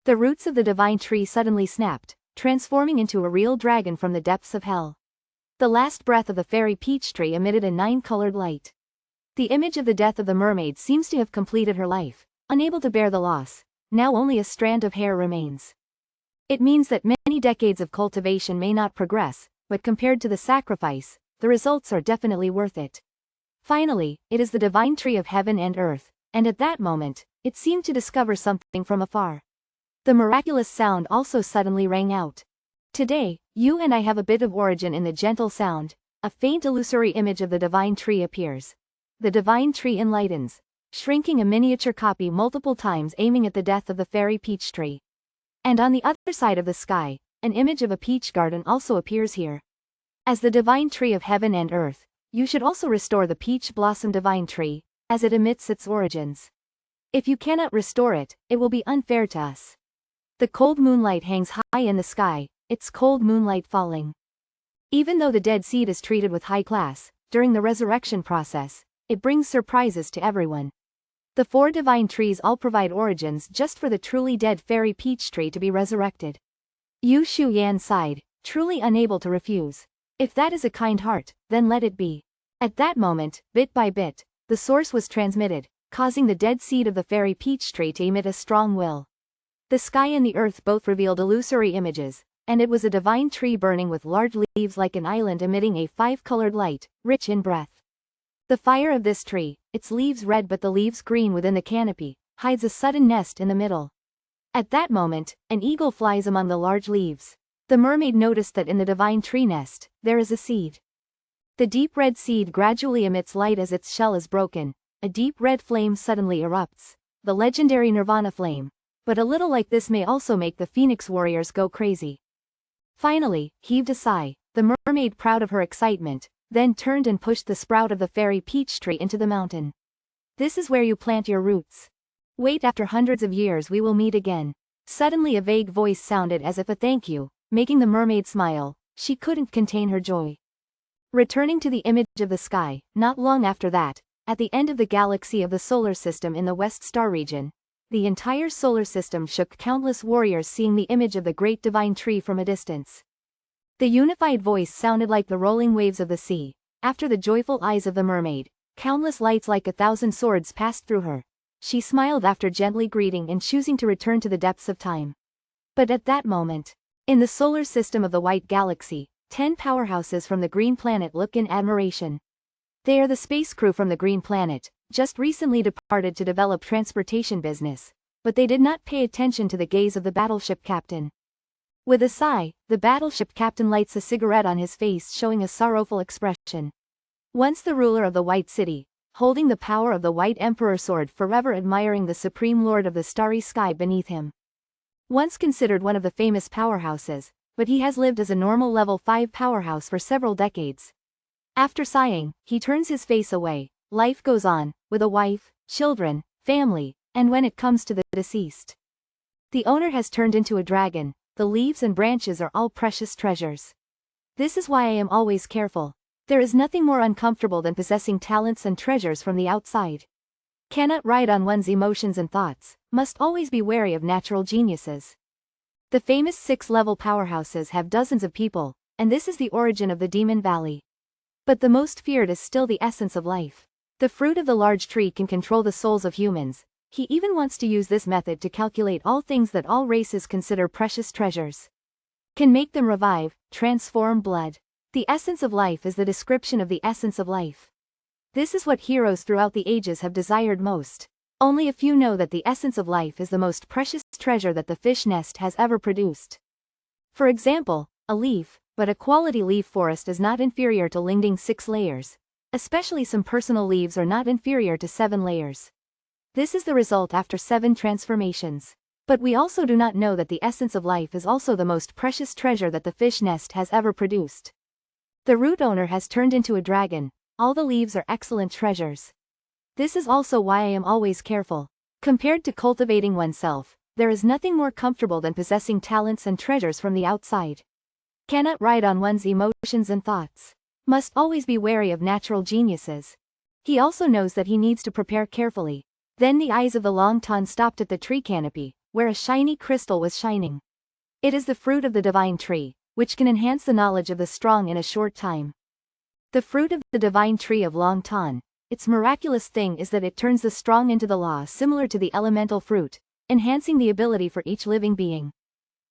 The roots of the divine tree suddenly snapped, transforming into a real dragon from the depths of hell. The last breath of the fairy peach tree emitted a 9-colored light. The image of the death of the mermaid seems to have completed her life, unable to bear the loss. Now only a strand of hair remains. It means that many decades of cultivation may not progress, but compared to the sacrifice, the results are definitely worth it. Finally, it is the divine tree of heaven and earth, and at that moment, it seemed to discover something from afar. The miraculous sound also suddenly rang out. Today, you and I have a bit of origin in the gentle sound. A faint illusory image of the divine tree appears. The divine tree enlightens, shrinking a miniature copy multiple times aiming at the death of the fairy peach tree. And on the other side of the sky, an image of a peach garden also appears here. As the divine tree of heaven and earth, you should also restore the peach blossom divine tree, as it emits its origins. If you cannot restore it, it will be unfair to us. The cold moonlight hangs high in the sky, its cold moonlight falling. Even though the dead seed is treated with high class, during the resurrection process, it brings surprises to everyone. The 4 divine trees all provide origins just for the truly dead fairy peach tree to be resurrected. Yu Shu Yan sighed, truly unable to refuse. If that is a kind heart, then let it be. At that moment, bit by bit, the source was transmitted, causing the dead seed of the fairy peach tree to emit a strong will. The sky and the earth both revealed illusory images, and it was a divine tree burning with large leaves like an island emitting a 5-colored light, rich in breath. The fire of this tree, its leaves red but the leaves green within the canopy, hides a sudden nest in the middle. At that moment, an eagle flies among the large leaves. The mermaid noticed that in the divine tree nest, there is a seed. The deep red seed gradually emits light as its shell is broken. A deep red flame suddenly erupts, the legendary Nirvana flame. But a little like this may also make the Phoenix warriors go crazy. Finally, heaved a sigh, the mermaid proud of her excitement, then turned and pushed the sprout of the fairy peach tree into the mountain. This is where you plant your roots. Wait, after hundreds of years we will meet again. Suddenly a vague voice sounded as if a thank you, making the mermaid smile. She couldn't contain her joy. Returning to the image of the sky, not long after that, at the end of the galaxy of the solar system in the West Star region, the entire solar system shook, countless warriors seeing the image of the great divine tree from a distance. The unified voice sounded like the rolling waves of the sea. After the joyful eyes of the mermaid, countless lights like 1,000 swords passed through her. She smiled after gently greeting and choosing to return to the depths of time. But at that moment, in the solar system of the White Galaxy, 10 powerhouses from the Green Planet look in admiration. They are the space crew from the Green Planet, just recently departed to develop transportation business, but they did not pay attention to the gaze of the battleship captain. With a sigh, the battleship captain lights a cigarette on his face, showing a sorrowful expression. Once the ruler of the White City, holding the power of the White Emperor sword, forever admiring the supreme lord of the starry sky beneath him. Once considered one of the famous powerhouses, but he has lived as a normal level 5 powerhouse for several decades. After sighing, he turns his face away. Life goes on, with a wife, children, family, and when it comes to the deceased, the owner has turned into a dragon. The leaves and branches are all precious treasures. This is why I am always careful. There is nothing more uncomfortable than possessing talents and treasures from the outside. Cannot ride on one's emotions and thoughts, must always be wary of natural geniuses. The famous 6-level powerhouses have dozens of people, and this is the origin of the Demon Valley. But the most feared is still the essence of life. The fruit of the large tree can control the souls of humans. He even wants to use this method to calculate all things that all races consider precious treasures. Can make them revive, transform blood. The essence of life is the description of the essence of life. This is what heroes throughout the ages have desired most. Only a few know that the essence of life is the most precious treasure that the fish nest has ever produced. For example, a leaf, but a quality leaf forest is not inferior to Lingding 6 layers. Especially some personal leaves are not inferior to 7 layers. This is the result after 7 transformations. But we also do not know that the essence of life is also the most precious treasure that the fish nest has ever produced. The root owner has turned into a dragon. All the leaves are excellent treasures. This is also why I am always careful. Compared to cultivating oneself, there is nothing more comfortable than possessing talents and treasures from the outside. Cannot ride on one's emotions and thoughts. Must always be wary of natural geniuses. He also knows that he needs to prepare carefully. Then the eyes of the Long Ton stopped at the tree canopy, where a shiny crystal was shining. It is the fruit of the divine tree, which can enhance the knowledge of the strong in a short time. The fruit of the divine tree of Long Tan, its miraculous thing is that it turns the strong into the law similar to the elemental fruit, enhancing the ability for each living being.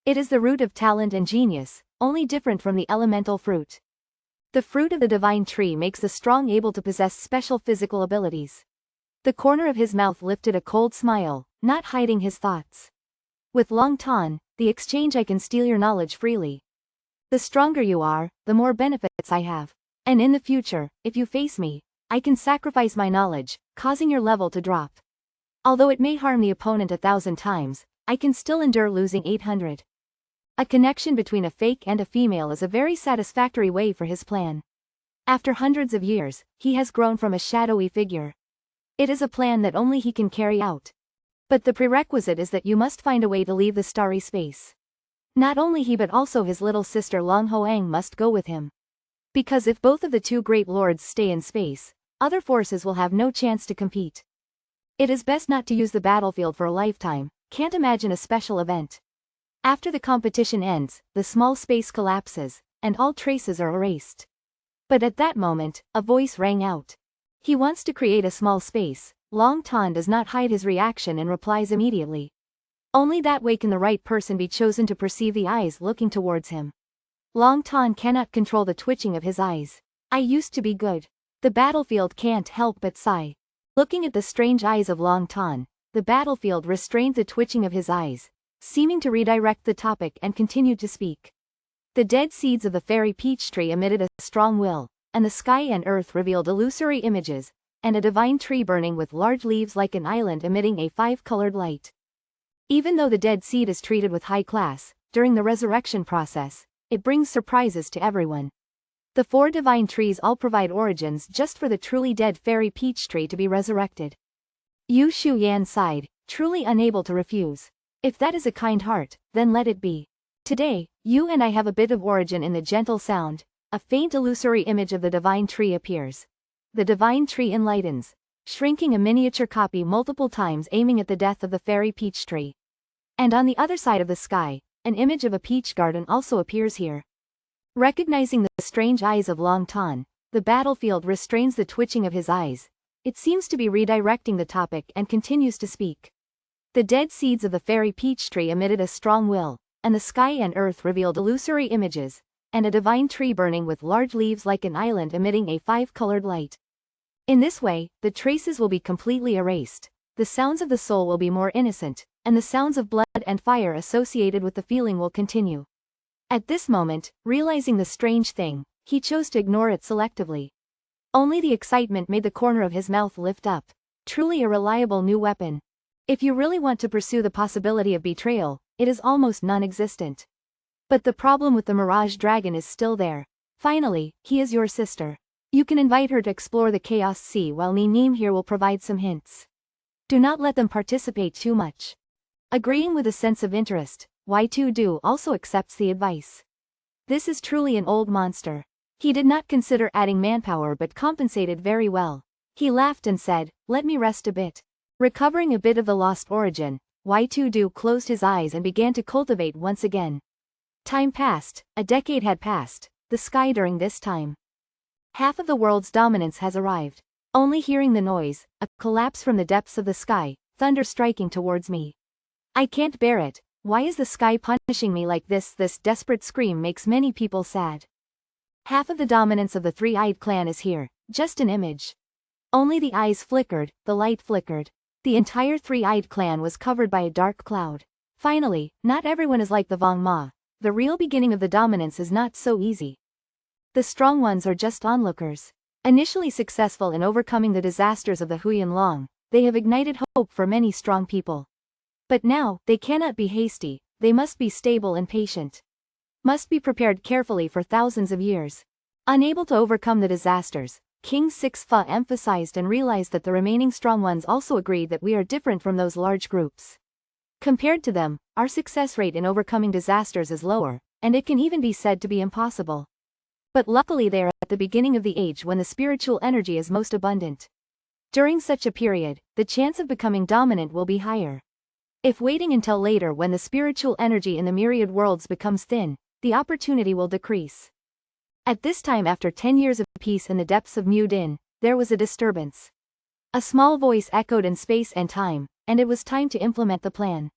It is the root of talent and genius, only different from the elemental fruit. The fruit of the divine tree makes the strong able to possess special physical abilities. The corner of his mouth lifted a cold smile, not hiding his thoughts. With Long Tan, the exchange I can steal your knowledge freely. The stronger you are, the more benefits I have. And in the future, if you face me, I can sacrifice my knowledge, causing your level to drop. Although it may harm the opponent 1,000 times, I can still endure losing 800. A connection between a fake and a female is a very satisfactory way for his plan. After hundreds of years, he has grown from a shadowy figure. It is a plan that only he can carry out. But the prerequisite is that you must find a way to leave the starry space. Not only he but also his little sister Long Hoang must go with him. Because if both of the two great lords stay in space, other forces will have no chance to compete. It is best not to use the battlefield for a lifetime, can't imagine a special event. After the competition ends, the small space collapses, and all traces are erased. But at that moment, a voice rang out. He wants to create a small space. Long Tan does not hide his reaction and replies immediately. Only that way can the right person be chosen to perceive the eyes looking towards him. Long Tan cannot control the twitching of his eyes. I used to be good. The battlefield can't help but sigh. Looking at the strange eyes of Long Tan, the battlefield restrained the twitching of his eyes, seeming to redirect the topic and continued to speak. The dead seeds of the fairy peach tree emitted a strong will, and the sky and earth revealed illusory images, and a divine tree burning with large leaves like an island emitting a 5-colored light. Even though the dead seed is treated with high class, during the resurrection process, it brings surprises to everyone. The 4 divine trees all provide origins just for the truly dead fairy peach tree to be resurrected. Yu Shu Yan sighed, truly unable to refuse. If that is a kind heart, then let it be. Today, you and I have a bit of origin in the gentle sound. A faint illusory image of the divine tree appears. The divine tree enlightens, shrinking a miniature copy multiple times aiming at the death of the fairy peach tree. And on the other side of the sky, an image of a peach garden also appears here. Recognizing the strange eyes of Long Tan, the battlefield restrains the twitching of his eyes. It seems to be redirecting the topic and continues to speak. The dead seeds of the fairy peach tree emitted a strong will, and the sky and earth revealed illusory images, and a divine tree burning with large leaves like an island emitting a 5-colored light. In this way, the traces will be completely erased, the sounds of the soul will be more innocent, and the sounds of blood and fire associated with the feeling will continue. At this moment, realizing the strange thing, he chose to ignore it selectively. Only the excitement made the corner of his mouth lift up. Truly a reliable new weapon. If you really want to pursue the possibility of betrayal, it is almost non-existent. But the problem with the Mirage Dragon is still there. Finally, he is your sister. You can invite her to explore the Chaos Sea while Neem here will provide some hints. Do not let them participate too much. Agreeing with a sense of interest, Y2Do also accepts the advice. This is truly an old monster. He did not consider adding manpower but compensated very well. He laughed and said, let me rest a bit. Recovering a bit of the lost origin, Y2Do closed his eyes and began to cultivate once again. Time passed, a decade had passed, the sky during this time. Half of the world's dominance has arrived. Only hearing the noise, a collapse from the depths of the sky, thunder striking towards me. I can't bear it, why is the sky punishing me like this? This desperate scream makes many people sad. Half of the dominance of the three-eyed clan is here, just an image. Only the eyes flickered, the light flickered. The entire three-eyed clan was covered by a dark cloud. Finally, not everyone is like the Vong Ma. The real beginning of the dominance is not so easy. The strong ones are just onlookers. Initially successful in overcoming the disasters of the Huyan Long, they have ignited hope for many strong people. But now, they cannot be hasty, they must be stable and patient. Must be prepared carefully for thousands of years. Unable to overcome the disasters, King Six Fa emphasized and realized that the remaining strong ones also agreed that we are different from those large groups. Compared to them, our success rate in overcoming disasters is lower, and it can even be said to be impossible. But luckily they are at the beginning of the age when the spiritual energy is most abundant. During such a period, the chance of becoming dominant will be higher. If waiting until later when the spiritual energy in the myriad worlds becomes thin, the opportunity will decrease. At this time, after 10 years of peace in the depths of Mu-Din, there was a disturbance. A small voice echoed in space and time, and it was time to implement the plan.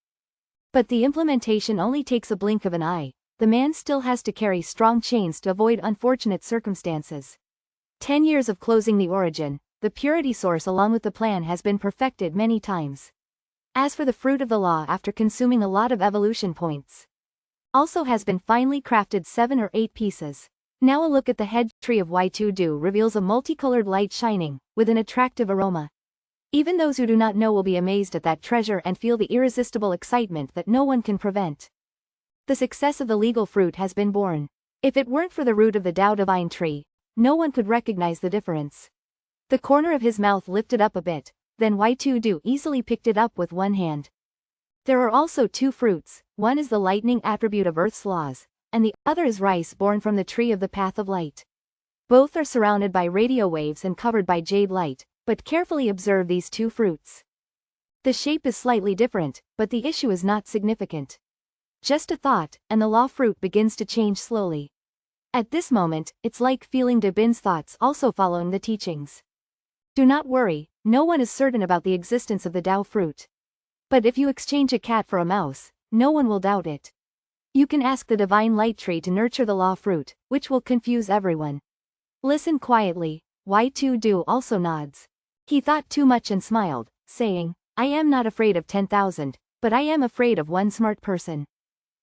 But the implementation only takes a blink of an eye. The man still has to carry strong chains to avoid unfortunate circumstances. 10 years of closing the origin, the purity source along with the plan has been perfected many times. As for the fruit of the law, after consuming a lot of evolution points, also has been finely crafted 7 or 8 pieces. Now a look at the head tree of Y2Do reveals a multicolored light shining, with an attractive aroma. Even those who do not know will be amazed at that treasure and feel the irresistible excitement that no one can prevent. The success of the legal fruit has been born. If it weren't for the root of the Tao divine tree, no one could recognize the difference. The corner of his mouth lifted up a bit, then Y2Do easily picked it up with one hand. There are also 2 fruits, one is the lightning attribute of Earth's laws, and the other is rice born from the tree of the path of light. Both are surrounded by radio waves and covered by jade light, but carefully observe these 2 fruits. The shape is slightly different, but the issue is not significant. Just a thought, and the law fruit begins to change slowly. At this moment, it's like feeling De Bin's thoughts also following the teachings. Do not worry, no one is certain about the existence of the Tao fruit. But if you exchange a cat for a mouse, no one will doubt it. You can ask the divine light tree to nurture the law fruit, which will confuse everyone. Listen quietly. Y2Do also nods. He thought too much and smiled, saying, I am not afraid of 10,000, but I am afraid of one smart person.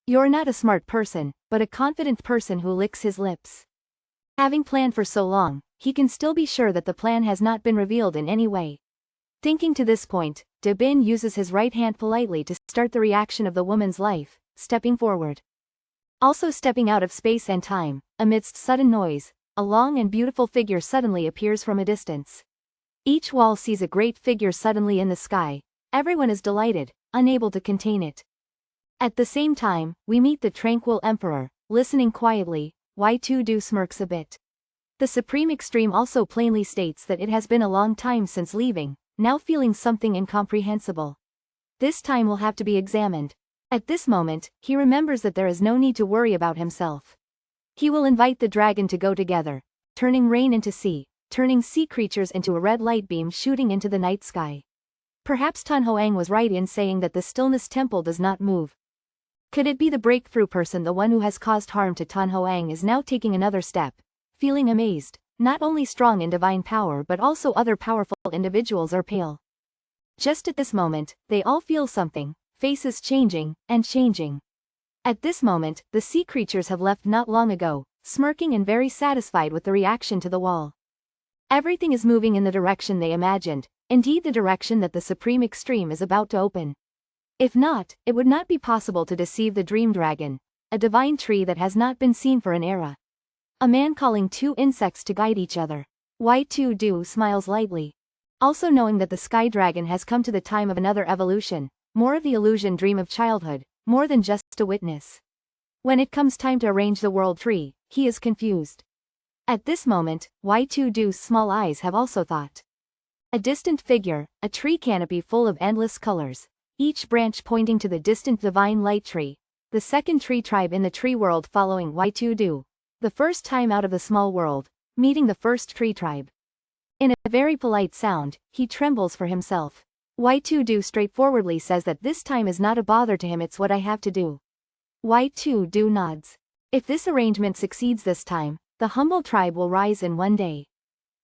You're not a smart person, but a confident person who licks his lips. Having planned for so long, he can still be sure that the plan has not been revealed in any way. Thinking to this point, De Bin uses his right hand politely to start the reaction of the woman's life, stepping forward. Also stepping out of space and time, amidst sudden noise, a long and beautiful figure suddenly appears from a distance. Each wall sees a great figure suddenly in the sky. Everyone is delighted, unable to contain it. At the same time, we meet the tranquil emperor, listening quietly. Y2Do smirks a bit. The Supreme Extreme also plainly states that it has been a long time since leaving, now feeling something incomprehensible. This time will have to be examined. At this moment, he remembers that there is no need to worry about himself. He will invite the dragon to go together, turning rain into sea, turning sea creatures into a red light beam shooting into the night sky. Perhaps Tan Hoang was right in saying that the stillness temple does not move. Could it be the breakthrough person, the one who has caused harm to Tan Hoang, is now taking another step, feeling amazed, not only strong in divine power but also other powerful individuals are pale. Just at this moment, they all feel something, faces changing, and changing. At this moment, the sea creatures have left not long ago, smirking and very satisfied with the reaction to the wall. Everything is moving in the direction they imagined, indeed the direction that the Supreme Extreme is about to open. If not, it would not be possible to deceive the Dream Dragon, a divine tree that has not been seen for an era. A man calling 2 insects to guide each other. Y2Do smiles lightly. Also knowing that the Sky Dragon has come to the time of another evolution, more of the illusion dream of childhood, more than just a witness. When it comes time to arrange the world tree, he is confused. At this moment, Y2Do's small eyes have also thought. A distant figure, a tree canopy full of endless colors, each branch pointing to the distant divine light tree, the second tree tribe in the tree world following Y2Do, the first time out of the small world, meeting the first tree tribe. In a very polite sound, he trembles for himself. Y2Do straightforwardly says that this time is not a bother to him, it's what I have to do. Y2Do nods. If this arrangement succeeds this time, the humble tribe will rise in one day.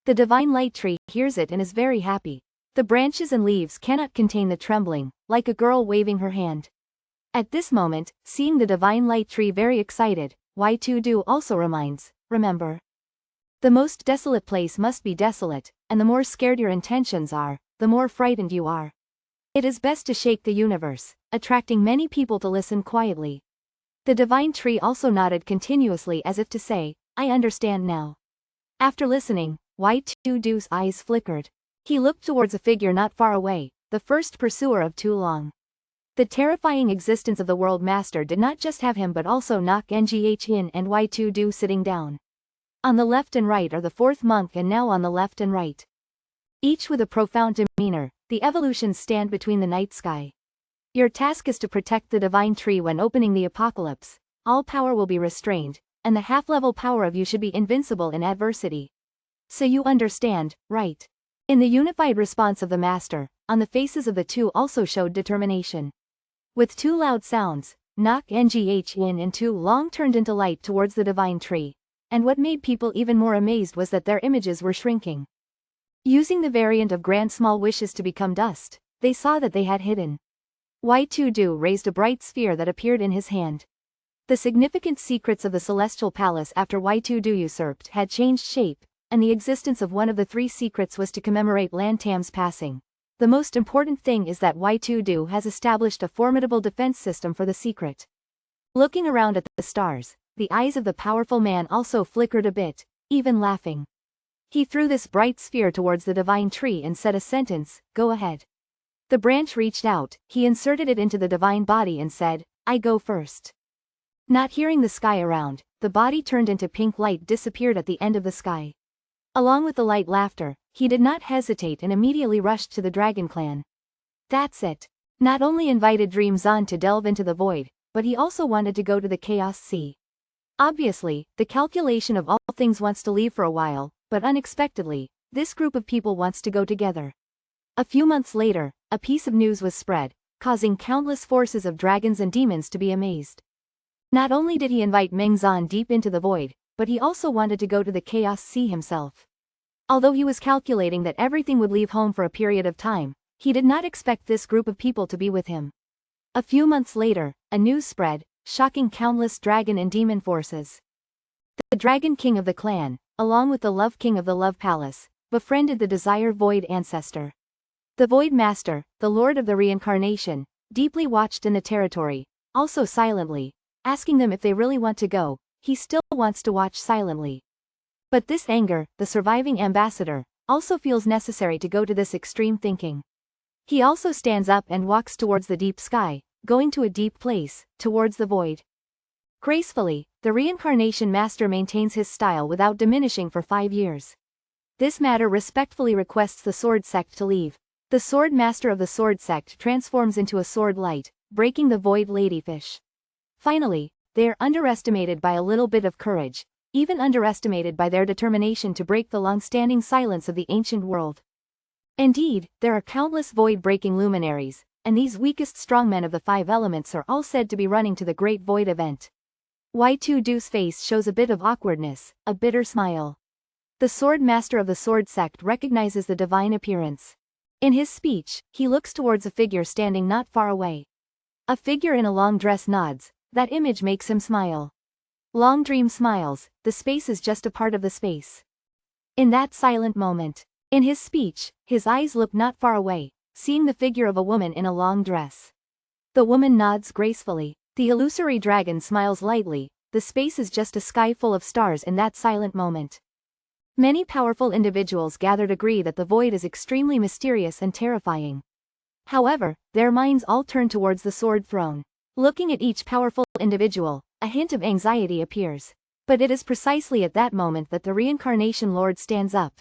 The divine light tree hears it and is very happy. The branches and leaves cannot contain the trembling, like a girl waving her hand. At this moment, seeing the divine light tree very excited, Y2Do also reminds, remember. The most desolate place must be desolate, and the more scared your intentions are, the more frightened you are. It is best to shake the universe, attracting many people to listen quietly. The divine tree also nodded continuously as if to say, I understand now. After listening, Y2Do's eyes flickered. He looked towards a figure not far away, the first pursuer of too long. The terrifying existence of the World Master did not just have him but also Nok Nghin and Y2Do sitting down. On the left and right are the fourth monk, and now on the left and right, each with a profound demeanor, the evolutions stand between the night sky. Your task is to protect the divine tree when opening the apocalypse. All power will be restrained, and the half-level power of you should be invincible in adversity. So you understand, right? In the unified response of the master, on the faces of the two also showed determination. With two loud sounds, knock ngh in and two long turned into light towards the divine tree, and what made people even more amazed was that their images were shrinking. Using the variant of grant small wishes to become dust, they saw that they had hidden. Y2Do raised a bright sphere that appeared in his hand. The significant secrets of the celestial palace after Y2Do usurped had changed shape, and the existence of one of the three secrets was to commemorate Lantam's passing. The most important thing is that Y2Do has established a formidable defense system for the secret. Looking around at the stars, the eyes of the powerful man also flickered a bit, even laughing. He threw this bright sphere towards the divine tree and said a sentence, "Go ahead." The branch reached out, he inserted it into the divine body and said, "I go first." Not hearing the sky around, the body turned into pink light disappeared at the end of the sky. Along with the light laughter, he did not hesitate and immediately rushed to the Dragon Clan. That's it. Not only invited Dream Zon to delve into the void, but he also wanted to go to the Chaos Sea. Obviously, the calculation of all things wants to leave for a while, but unexpectedly, this group of people wants to go together. A few months later, a piece of news was spread, causing countless forces of dragons and demons to be amazed. Not only did he invite Meng Zan deep into the void, but he also wanted to go to the Chaos Sea himself. Although he was calculating that everything would leave home for a period of time, he did not expect this group of people to be with him. A few months later, a news spread, shocking countless dragon and demon forces. The Dragon King of the clan, along with the Love King of the Love Palace, befriended the Desire Void Ancestor. The Void Master, the Lord of the Reincarnation, deeply watched in the territory, also silently, asking them if they really want to go. He still wants to watch silently. But this anger, the surviving ambassador, also feels necessary to go to this extreme thinking. He also stands up and walks towards the deep sky, going to a deep place, towards the void. Gracefully, the Reincarnation Master maintains his style without diminishing for 5 years. This matter respectfully requests the Sword Sect to leave. The Sword Master of the Sword Sect transforms into a sword light, breaking the void ladyfish. Finally, they are underestimated by a little bit of courage, even underestimated by their determination to break the long-standing silence of the ancient world. Indeed, there are countless void-breaking luminaries, and these weakest strongmen of the 5 elements are all said to be running to the Great Void event. Y2Do's face shows a bit of awkwardness, a bitter smile. The Sword Master of the Sword Sect recognizes the divine appearance. In his speech, he looks towards a figure standing not far away. A figure in a long dress nods, that image makes him smile. Long Dream smiles, the space is just a part of the space. In that silent moment, in his speech, his eyes look not far away, seeing the figure of a woman in a long dress. The woman nods gracefully, the illusory dragon smiles lightly, the space is just a sky full of stars in that silent moment. Many powerful individuals gathered agree that the void is extremely mysterious and terrifying. However, their minds all turn towards the Sword Throne. Looking at each powerful individual, a hint of anxiety appears. But it is precisely at that moment that the Reincarnation Lord stands up.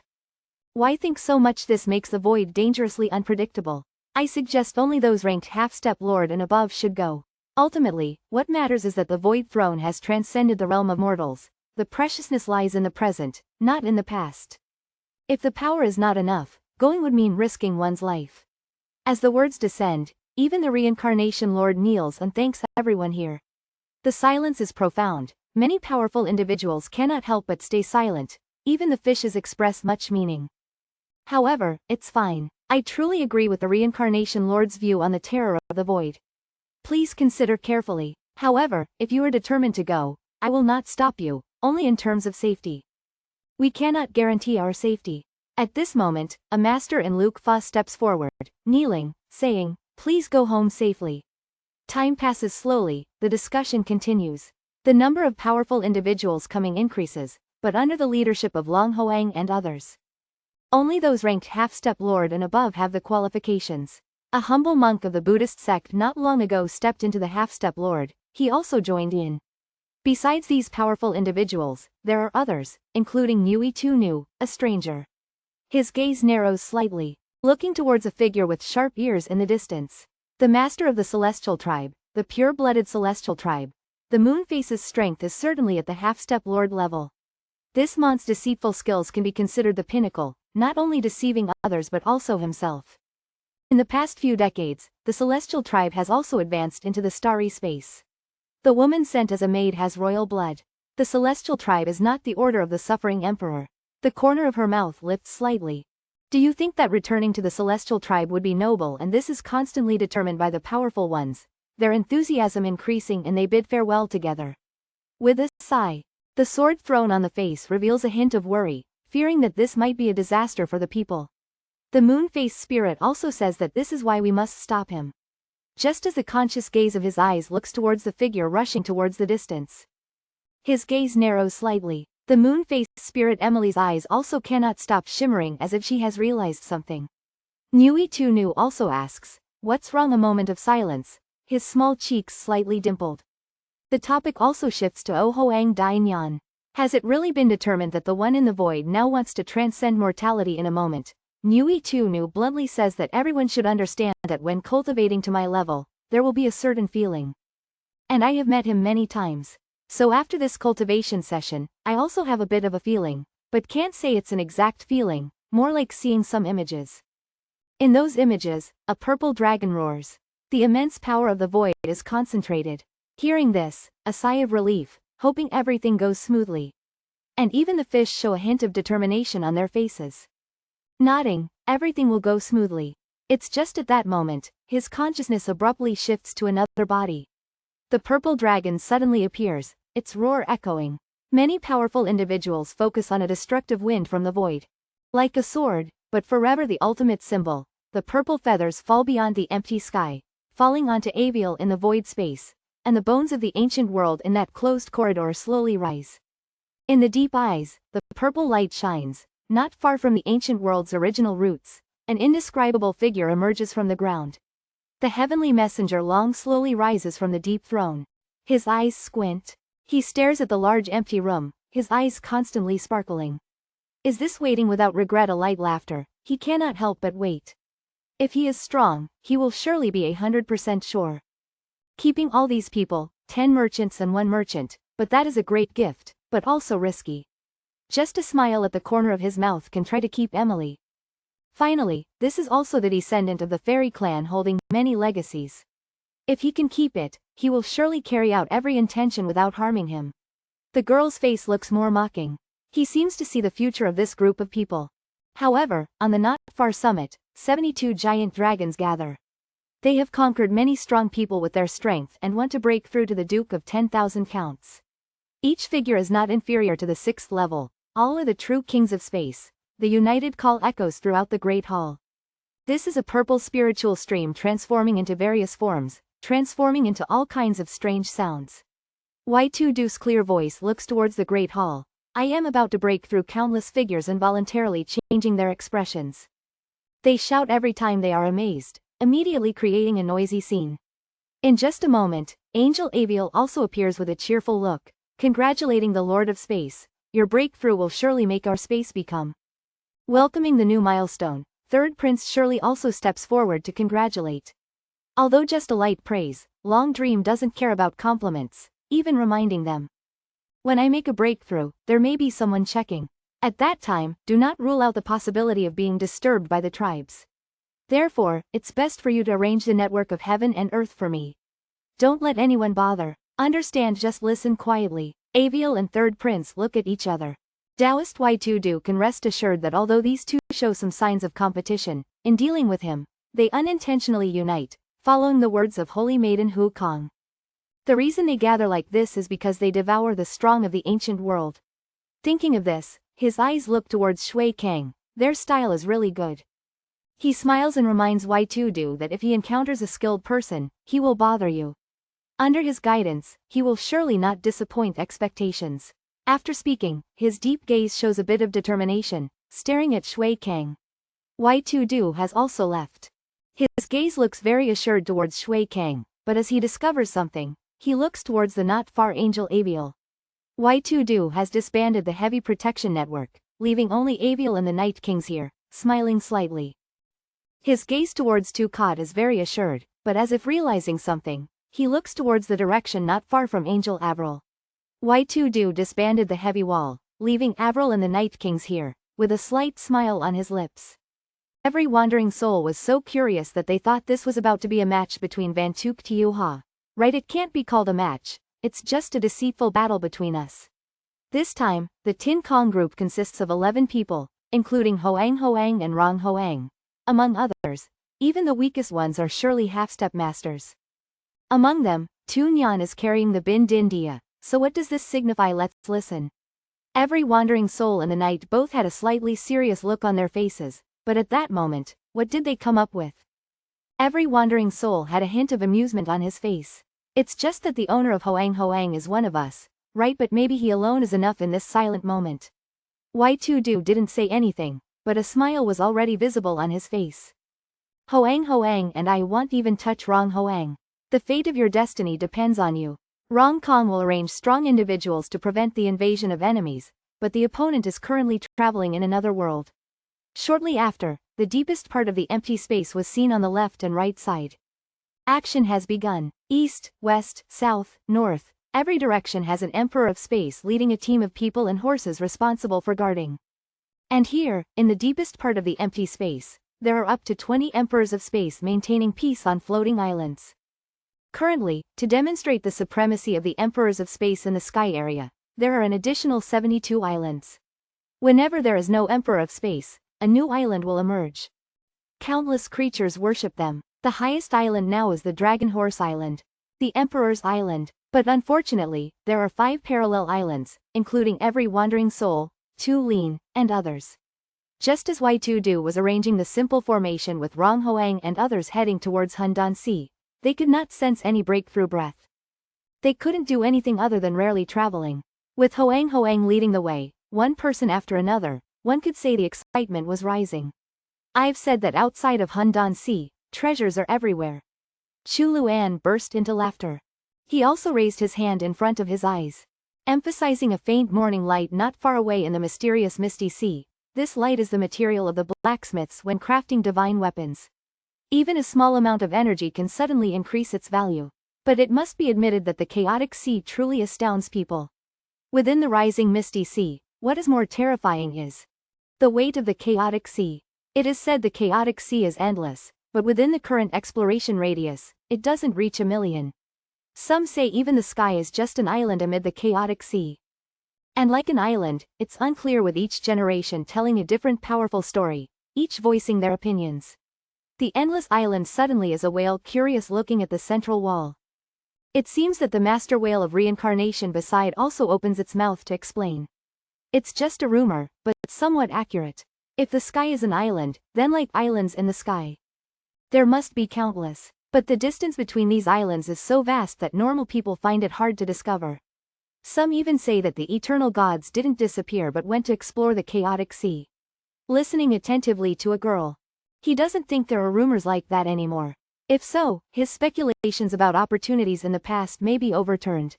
Why think so much? This makes the void dangerously unpredictable. I suggest only those ranked half-step Lord and above should go. Ultimately, what matters is that the Void Throne has transcended the realm of mortals. The preciousness lies in the present, not in the past. If the power is not enough, going would mean risking one's life. As the words descend, even the Reincarnation Lord kneels and thanks everyone here. The silence is profound. Many powerful individuals cannot help but stay silent. Even the fishes express much meaning. However, it's fine. I truly agree with the Reincarnation Lord's view on the terror of the void. Please consider carefully. However, if you are determined to go, I will not stop you, only in terms of safety. We cannot guarantee our safety. At this moment, a master in Luke Fa steps forward, kneeling, saying, "Please go home safely." Time passes slowly, the discussion continues. The number of powerful individuals coming increases, but under the leadership of Long Hoang and others. Only those ranked half-step Lord and above have the qualifications. A humble monk of the Buddhist sect not long ago stepped into the half-step Lord, he also joined in. Besides these powerful individuals, there are others, including Nui Tunu, a stranger. His gaze narrows slightly, looking towards a figure with sharp ears in the distance. The master of the celestial tribe, the pure-blooded celestial tribe. The Moonface's strength is certainly at the half-step lord level. This mon's deceitful skills can be considered the pinnacle, not only deceiving others but also himself. In the past few decades, the celestial tribe has also advanced into the starry space. The woman sent as a maid has royal blood. The celestial tribe is not the order of the suffering emperor. The corner of her mouth lifts slightly. Do you think that returning to the celestial tribe would be noble? And this is constantly determined by the powerful ones, their enthusiasm increasing, and they bid farewell together. With a sigh, the sword thrown on the face reveals a hint of worry, fearing that this might be a disaster for the people. The Moonface spirit also says that this is why we must stop him. Just as the conscious gaze of his eyes looks towards the figure rushing towards the distance. His gaze narrows slightly. The Moonface spirit Emily's eyes also cannot stop shimmering as if she has realized something. Nui Nu also asks, "What's wrong?" A moment of silence, his small cheeks slightly dimpled. The topic also shifts to O Hoang Dai Nyan. Has it really been determined that the one in the void now wants to transcend mortality in a moment? Nui Nu bluntly says that everyone should understand that when cultivating to my level, there will be a certain feeling. And I have met him many times. So after this cultivation session, I also have a bit of a feeling, but can't say it's an exact feeling, more like seeing some images. In those images, a purple dragon roars. The immense power of the void is concentrated. Hearing this, a sigh of relief, hoping everything goes smoothly. And even the fish show a hint of determination on their faces. Nodding, everything will go smoothly. It's just at that moment, his consciousness abruptly shifts to another body. The purple dragon suddenly appears, its roar echoing. Many powerful individuals focus on a destructive wind from the void. Like a sword, but forever the ultimate symbol, the purple feathers fall beyond the empty sky, falling onto Aviel in the void space, and the bones of the ancient world in that closed corridor slowly rise. In the deep eyes, the purple light shines, not far from the ancient world's original roots, an indescribable figure emerges from the ground. The heavenly messenger Long slowly rises from the deep throne. His eyes squint. He stares at the large empty room, his eyes constantly sparkling. Is this waiting without regret? A light laughter, he cannot help but wait. If he is strong, he will surely be 100% sure. Keeping all these people, 10 merchants and 1 merchant, but that is a great gift, but also risky. Just a smile at the corner of his mouth can try to keep Emily. Finally, this is also the descendant of the fairy clan holding many legacies. If he can keep it, he will surely carry out every intention without harming him. The girl's face looks more mocking. He seems to see the future of this group of people. However, on the not-far summit, 72 giant dragons gather. They have conquered many strong people with their strength and want to break through to the Duke of 10,000 counts. Each figure is not inferior to the 6th level, all are the true kings of space. The united call echoes throughout the Great Hall. This is a purple spiritual stream transforming into various forms, transforming into all kinds of strange sounds. Y2Du's clear voice looks towards the Great Hall. I am about to break through countless figures involuntarily changing their expressions. They shout every time they are amazed, immediately creating a noisy scene. In just a moment, Angel Aviel also appears with a cheerful look, congratulating the Lord of Space. Your breakthrough will surely make our space become. Welcoming the new milestone, Third Prince Shirley also steps forward to congratulate. Although just a light praise, Long Dream doesn't care about compliments, even reminding them. When I make a breakthrough, there may be someone checking. At that time, do not rule out the possibility of being disturbed by the tribes. Therefore, it's best for you to arrange the network of heaven and earth for me. Don't let anyone bother. Understand, just listen quietly. Aviel and Third Prince look at each other. Taoist Y2Du can rest assured that although these two show some signs of competition, in dealing with him, they unintentionally unite, following the words of Holy Maiden Hu Kong. The reason they gather like this is because they devour the strong of the ancient world. Thinking of this, his eyes look towards Shui Kang. Their style is really good. He smiles and reminds Y2Du that if he encounters a skilled person, he will bother you. Under his guidance, he will surely not disappoint expectations. After speaking, his deep gaze shows a bit of determination, staring at Shui Kang. Y2Du has also left. His gaze looks very assured towards Shui Kang, but as he discovers something, he looks towards the not-far Angel Aviel. Y2Du has disbanded the heavy protection network, leaving only Aviel and the Night Kings here, smiling slightly. His gaze towards Tu Kot is very assured, but as if realizing something, he looks towards the direction not far from Angel Avril. Y2Do disbanded the heavy wall, leaving Avril and the Night Kings here, with a slight smile on his lips. Every wandering soul was so curious that they thought this was about to be a match between Vantuk Tiuha. Right, it can't be called a match, it's just a deceitful battle between us. This time, the Tin Kong group consists of 11 people, including Hoang Hoang and Rong Hoang. Among others, even the weakest ones are surely half-step masters. Among them, Tu Nyan is carrying the Bin Din Dia, so what does this signify? Let's listen. Every wandering soul and the knight both had a slightly serious look on their faces, but at that moment, what did they come up with? Every wandering soul had a hint of amusement on his face. It's just that the owner of Hoang Hoang is one of us, right? But maybe he alone is enough in this silent moment. Y2Do didn't say anything, but a smile was already visible on his face. Hoang Hoang and I won't even touch Rong Hoang. The fate of your destiny depends on you. Rong Kong will arrange strong individuals to prevent the invasion of enemies, but the opponent is currently traveling in another world. Shortly after, the deepest part of the empty space was seen on the left and right side. Action has begun. East, west, south, north, every direction has an Emperor of Space leading a team of people and horses responsible for guarding. And here, in the deepest part of the empty space, there are up to 20 Emperors of Space maintaining peace on floating islands. Currently, to demonstrate the supremacy of the Emperors of Space in the sky area, there are an additional 72 islands. Whenever there is no Emperor of Space, a new island will emerge. Countless creatures worship them. The highest island now is the Dragon Horse Island, the Emperor's Island, but unfortunately, there are 5 parallel islands, including every wandering soul, Tu Lin, and others. Just as Y2Do was arranging the simple formation with Rong Hoang and others heading towards Hundan Sea, they could not sense any breakthrough breath. They couldn't do anything other than rarely traveling. With Hoang Hoang leading the way, one person after another, one could say the excitement was rising. I've said that outside of Hundan Sea, treasures are everywhere. Chu Luan burst into laughter. He also raised his hand in front of his eyes, emphasizing a faint morning light not far away in the mysterious misty sea. This light is the material of the blacksmiths when crafting divine weapons. Even a small amount of energy can suddenly increase its value. But it must be admitted that the chaotic sea truly astounds people. Within the rising misty sea, what is more terrifying is the weight of the chaotic sea. It is said the chaotic sea is endless, but within the current exploration radius, it doesn't reach 1,000,000. Some say even the sky is just an island amid the chaotic sea. And like an island, it's unclear, with each generation telling a different powerful story, each voicing their opinions. The endless island suddenly is a whale curious looking at the central wall. It seems that the master whale of reincarnation beside also opens its mouth to explain. It's just a rumor, but somewhat accurate. If the sky is an island, then like islands in the sky, there must be countless. But the distance between these islands is so vast that normal people find it hard to discover. Some even say that the eternal gods didn't disappear but went to explore the chaotic sea. Listening attentively to a girl. He doesn't think there are rumors like that anymore. If so, his speculations about opportunities in the past may be overturned.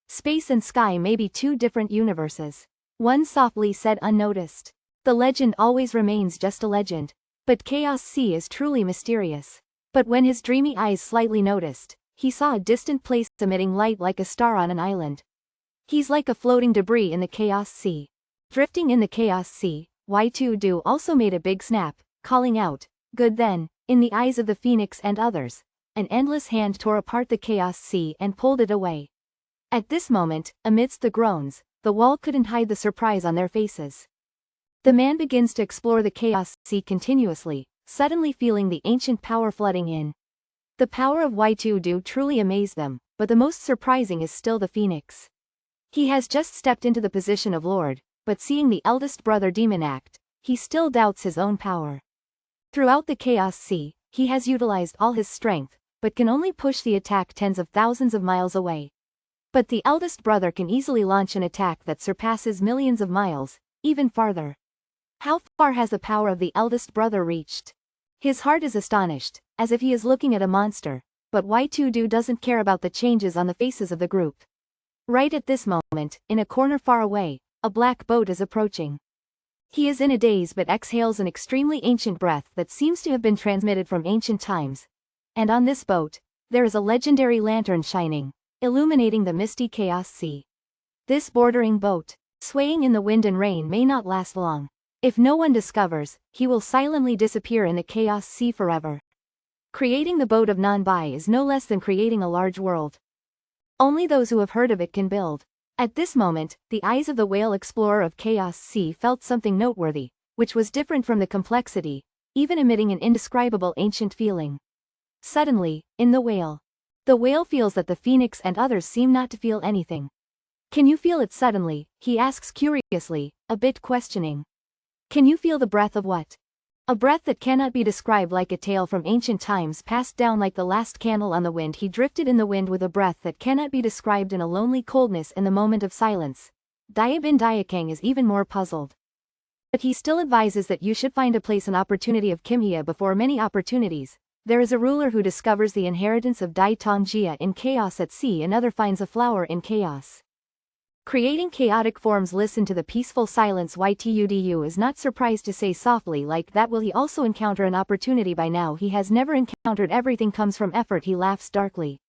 Space and sky may be 2 different universes. One softly said unnoticed. The legend always remains just a legend. But Chaos Sea is truly mysterious. But when his dreamy eyes slightly noticed, he saw a distant place emitting light like a star on an island. He's like a floating debris in the Chaos Sea. Drifting in the Chaos Sea, Y2Do also made a big snap, calling out, "Good then," in the eyes of the Phoenix and others. An endless hand tore apart the Chaos Sea and pulled it away. At this moment, amidst the groans, the wall couldn't hide the surprise on their faces. The man begins to explore the Chaos Sea continuously, suddenly feeling the ancient power flooding in. The power of Y2Do truly amazed them, but the most surprising is still the Phoenix. He has just stepped into the position of Lord, but seeing the eldest brother demon act, he still doubts his own power. Throughout the Chaos Sea, he has utilized all his strength, but can only push the attack tens of thousands of miles away. But the eldest brother can easily launch an attack that surpasses millions of miles, even farther. How far has the power of the eldest brother reached? His heart is astonished, as if he is looking at a monster, but Y2Do doesn't care about the changes on the faces of the group. Right at this moment, in a corner far away, a black boat is approaching. He is in a daze but exhales an extremely ancient breath that seems to have been transmitted from ancient times. and on this boat, there is a legendary lantern shining, illuminating the misty chaos sea. This bordering boat, swaying in the wind and rain, may not last long. If no one discovers, he will silently disappear in the chaos sea forever. Creating the boat of non-Bai is no less than creating a large world. Only those who have heard of it can build. At this moment, the eyes of the whale explorer of Chaos Sea felt something noteworthy, which was different from the complexity, even emitting an indescribable ancient feeling. Suddenly, in the whale feels that the phoenix and others seem not to feel anything. Can you feel it suddenly? He asks curiously, a bit questioning. Can you feel the breath of what? A breath that cannot be described, like a tale from ancient times passed down like the last candle on the wind. He drifted in the wind with a breath that cannot be described in a lonely coldness in the moment of silence. Diabin Diakang is even more puzzled. But he still advises that you should find a place and opportunity of Kimhia before many opportunities. There is a ruler who discovers the inheritance of Dai Tongjia in chaos at sea, another finds a flower in chaos. Creating chaotic forms. Listen to the peaceful silence. Ytudu is not surprised to say softly, like that. Will he also encounter an opportunity? By now he has never encountered. Everything comes from effort. He laughs darkly.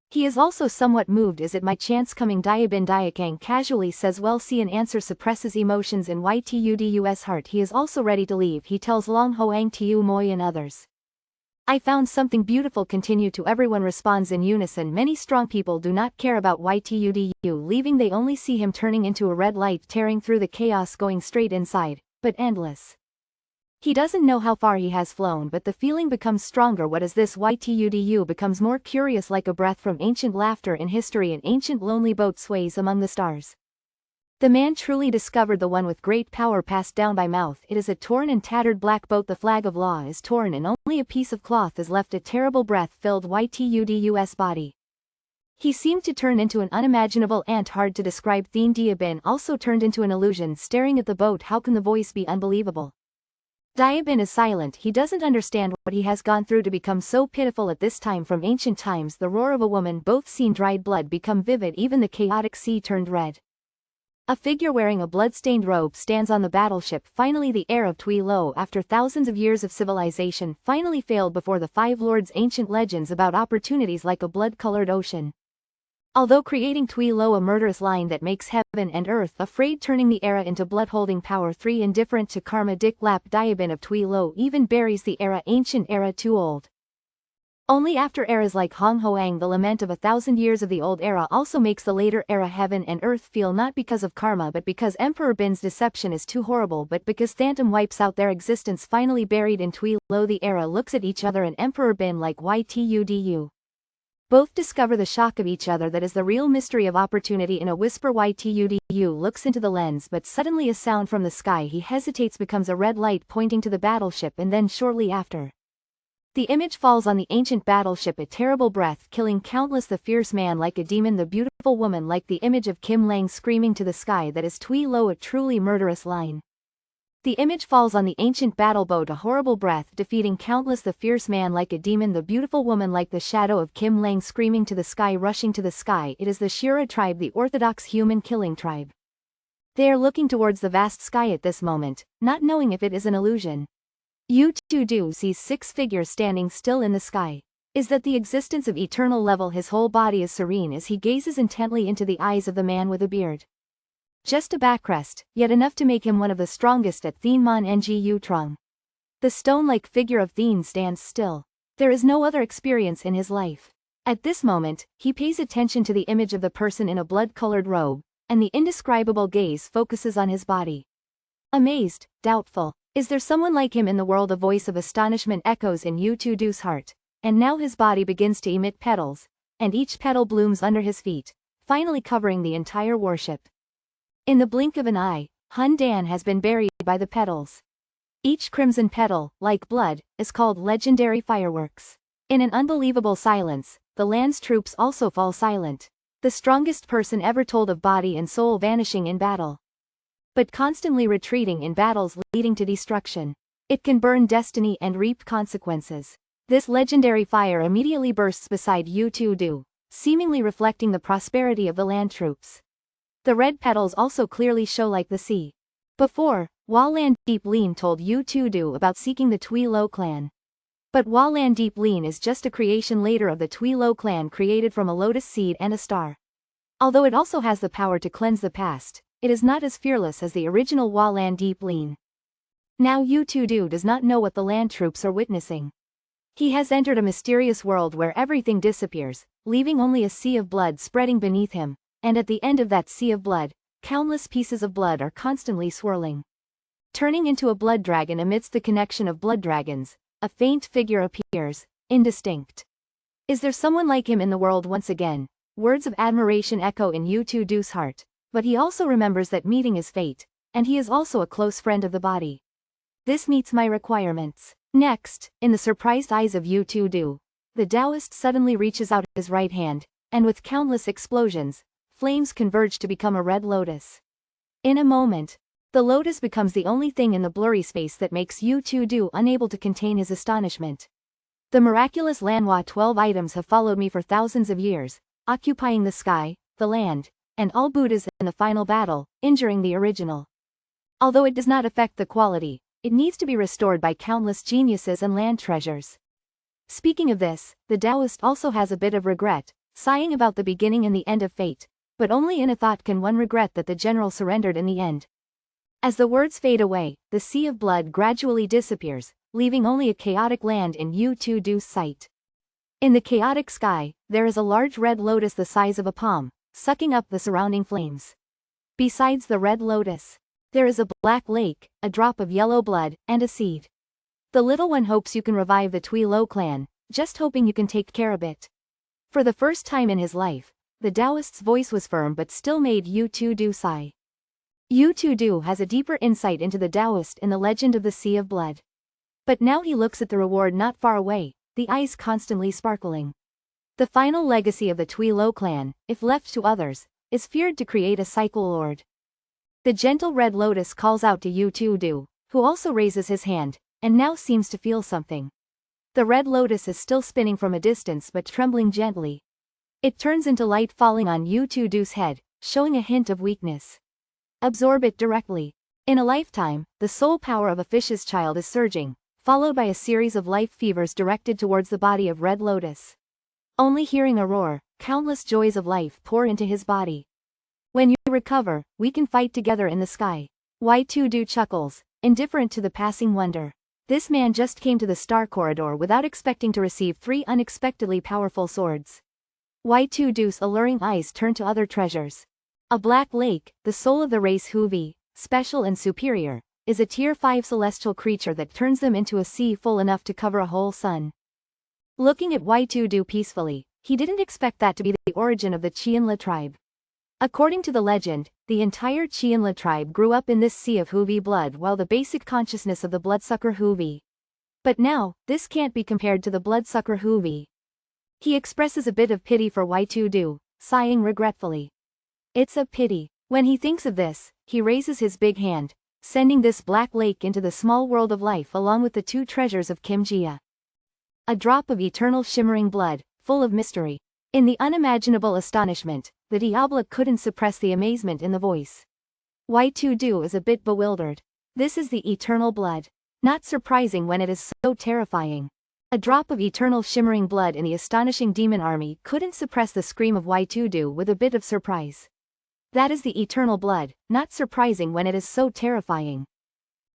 He is also somewhat moved. Is it my chance coming? Diabin Diakang casually says, well, see. An answer suppresses emotions in Ytudu's heart. He is also ready to leave. He tells Long Hoang Tiu Moi and others. I found something beautiful. Continue to. Everyone responds in unison. Many strong people do not care about Ytudu leaving. They only see him turning into a red light, tearing through the chaos, going straight inside, but endless. He doesn't know how far he has flown, but the feeling becomes stronger. What is this? Ytudu becomes more curious, like a breath from ancient laughter in history. An ancient lonely boat sways among the stars. The man truly discovered the one with great power passed down by mouth. It is a torn and tattered black boat. The flag of law is torn and only a piece of cloth is left. A terrible breath filled Ytudu's body. He seemed to turn into an unimaginable ant, hard to describe. Thien Diabin also turned into an illusion, staring at the boat. How can the voice be unbelievable? Diabin is silent. He doesn't understand what he has gone through to become so pitiful at this time. From ancient times, the roar of a woman, both seen dried blood become vivid. Even the chaotic sea turned red. A figure wearing a blood-stained robe stands on the battleship. Finally, the heir of Tui Lo, after thousands of years of civilization, finally failed before the Five Lords. Ancient legends about opportunities like a blood-colored ocean. Although creating Tui Lo a murderous line that makes heaven and earth afraid, turning the era into blood-holding power. 3 Indifferent to karma. Dik Lap Diabin of Tui Lo even buries the era. Ancient era too old. Only after eras like Hong Hoang, the lament of 1,000 years of the old era, also makes the later era heaven and earth feel, not because of karma but because Emperor Bin's deception is too horrible, but because Phantom wipes out their existence. Finally buried in Tui Lo, the era looks at each other and Emperor Bin, like Ytudu. Both discover the shock of each other. That is the real mystery of opportunity. In a whisper, Ytudu looks into the lens, but suddenly a sound from the sky. He hesitates, becomes a red light pointing to the battleship, and then shortly after, the image falls on the ancient battleship. A terrible breath killing countless. The fierce man like a demon, the beautiful woman like the image of Kim Lang screaming to the sky. That is Tui Lo, a truly murderous line. The image falls on the ancient battle boat. A horrible breath defeating countless. The fierce man like a demon, the beautiful woman like the shadow of Kim Lang screaming to the sky, rushing to the sky. It is the Shura tribe, the orthodox human killing tribe. They are looking towards the vast sky at this moment, not knowing if it is an illusion. Ytudu sees 6 figures standing still in the sky. Is that the existence of eternal level? His whole body is serene as he gazes intently into the eyes of the man with a beard. Just a backrest, yet enough to make him one of the strongest at Thien Mon Ngu Trong. The stone-like figure of Thien stands still. There is no other experience in his life. At this moment, he pays attention to the image of the person in a blood-colored robe, and the indescribable gaze focuses on his body. Amazed, doubtful. Is there someone like him in the world? A voice of astonishment echoes in Ytudu's heart, and now his body begins to emit petals, and each petal blooms under his feet, finally covering the entire warship. In the blink of an eye, Hun Dan has been buried by the petals. Each crimson petal, like blood, is called legendary fireworks. In an unbelievable silence, the land's troops also fall silent. The strongest person ever told of body and soul vanishing in battle, but constantly retreating in battles leading to destruction. It can burn destiny and reap consequences. This legendary fire immediately bursts beside Ytudu, seemingly reflecting the prosperity of the land troops. The red petals also clearly show like the sea. Before, while Land Deep Lean told Ytudu about seeking the Tui Lo clan, But Hua Lan Deep Lean is just a creation later of the Tui Lo clan created from a lotus seed and a star. Although it also has the power to cleanse the past, it is not as fearless as the original Hua Lan Deep Lean. Now Yu Tu-Du does not know what the land troops are witnessing. He has entered a mysterious world where everything disappears, leaving only a sea of blood spreading beneath him, and at the end of that sea of blood, countless pieces of blood are constantly swirling. Turning into a blood dragon amidst the connection of blood dragons, a faint figure appears, indistinct. Is there someone like him in the world once again? Words of admiration echo in Yu Tu-Du's heart, but he also remembers that meeting is fate, and he is also a close friend of the body. This meets my requirements. Next, in the surprised eyes of Yu Tu-Du, the Taoist suddenly reaches out his right hand, and with countless explosions, flames converge to become a red lotus. In a moment, the lotus becomes the only thing in the blurry space that makes Yu Tu-Du unable to contain his astonishment. The miraculous manhwa 12 items have followed me for thousands of years, occupying the sky, the land, and all Buddhas in the final battle, injuring the original. Although it does not affect the quality, it needs to be restored by countless geniuses and land treasures. Speaking of this, the Taoist also has a bit of regret, sighing about the beginning and the end of fate, but only in a thought can one regret that the general surrendered in the end. As the words fade away, the sea of blood gradually disappears, leaving only a chaotic land in Yu Tu-Du's sight. In the chaotic sky, there is a large red lotus the size of a palm, sucking up the surrounding flames. Besides the red lotus, there is a black lake, a drop of yellow blood, and a seed. The little one hopes you can revive the Tui Lo clan, just hoping you can take care of it. For the first time in his life, the Taoist's voice was firm but still made Yu Tu-Du sigh. Yu Tu-Du has a deeper insight into the Taoist in the legend of the Sea of Blood. But now he looks at the reward not far away, the eyes constantly sparkling. The final legacy of the Tui Lo clan, if left to others, is feared to create a cycle lord. The gentle red lotus calls out to Yu Tu-Du, who also raises his hand, and now seems to feel something. The red lotus is still spinning from a distance but trembling gently. It turns into light falling on Yu Tu-Du's head, showing a hint of weakness. Absorb it directly. In a lifetime, the soul power of a fish's child is surging, followed by a series of life fevers directed towards the body of Red Lotus. Only hearing a roar, countless joys of life pour into his body. When you recover, we can fight together in the sky. Yu Tu-Du chuckles, indifferent to the passing wonder. This man just came to the star corridor without expecting to receive 3 unexpectedly powerful swords. Yu Tu-Du's alluring eyes turn to other treasures. A black lake, the soul of the race Huvi, special and superior, is a tier 5 celestial creature that turns them into a sea full enough to cover a whole sun. Looking at Yu Tu-Du peacefully, he didn't expect that to be the origin of the Qianla tribe. According to the legend, the entire Qianla tribe grew up in this sea of Huvi blood while the basic consciousness of the bloodsucker Huvi. But now, this can't be compared to the bloodsucker Huvi. He expresses a bit of pity for Yu Tu-Du, sighing regretfully. It's a pity. When he thinks of this, he raises his big hand, sending this black lake into the small world of life along with the 2 treasures of Kimjia. A drop of eternal shimmering blood, full of mystery. In the unimaginable astonishment, the Diablo couldn't suppress the amazement in the voice. Yu Tu-Du is a bit bewildered. This is the eternal blood. Not surprising when it is so terrifying. A drop of eternal shimmering blood in the astonishing demon army couldn't suppress the scream of Yu Tu-Du with a bit of surprise. That is the eternal blood, not surprising when it is so terrifying.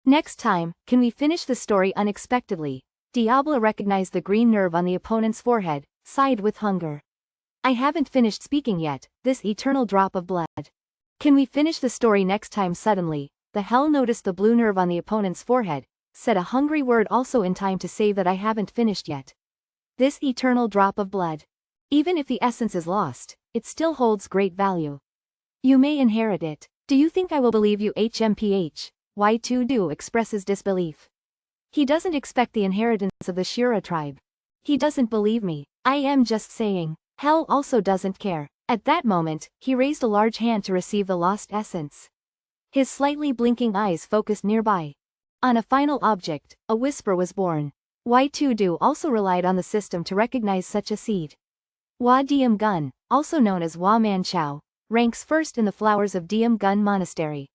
Next time, can we finish the story unexpectedly? Diablo recognized the green nerve on the opponent's forehead, sighed with hunger. I haven't finished speaking yet, this eternal drop of blood. Can we finish the story next time? Suddenly, the hell noticed the blue nerve on the opponent's forehead, said a hungry word also in time to say that I haven't finished yet. This eternal drop of blood. Even if the essence is lost, it still holds great value. You may inherit it. Do you think I will believe you? HMPH, Yu Tu-Du expresses disbelief. He doesn't expect the inheritance of the Shura tribe. He doesn't believe me. I am just saying. Hell also doesn't care. At that moment, he raised a large hand to receive the lost essence. His slightly blinking eyes focused nearby. On a final object, a whisper was born. Yu Tu-Du also relied on the system to recognize such a seed. Hua Diem Gun, also known as Hua Man Chao, ranks first in the flowers of Diem Gun Monastery.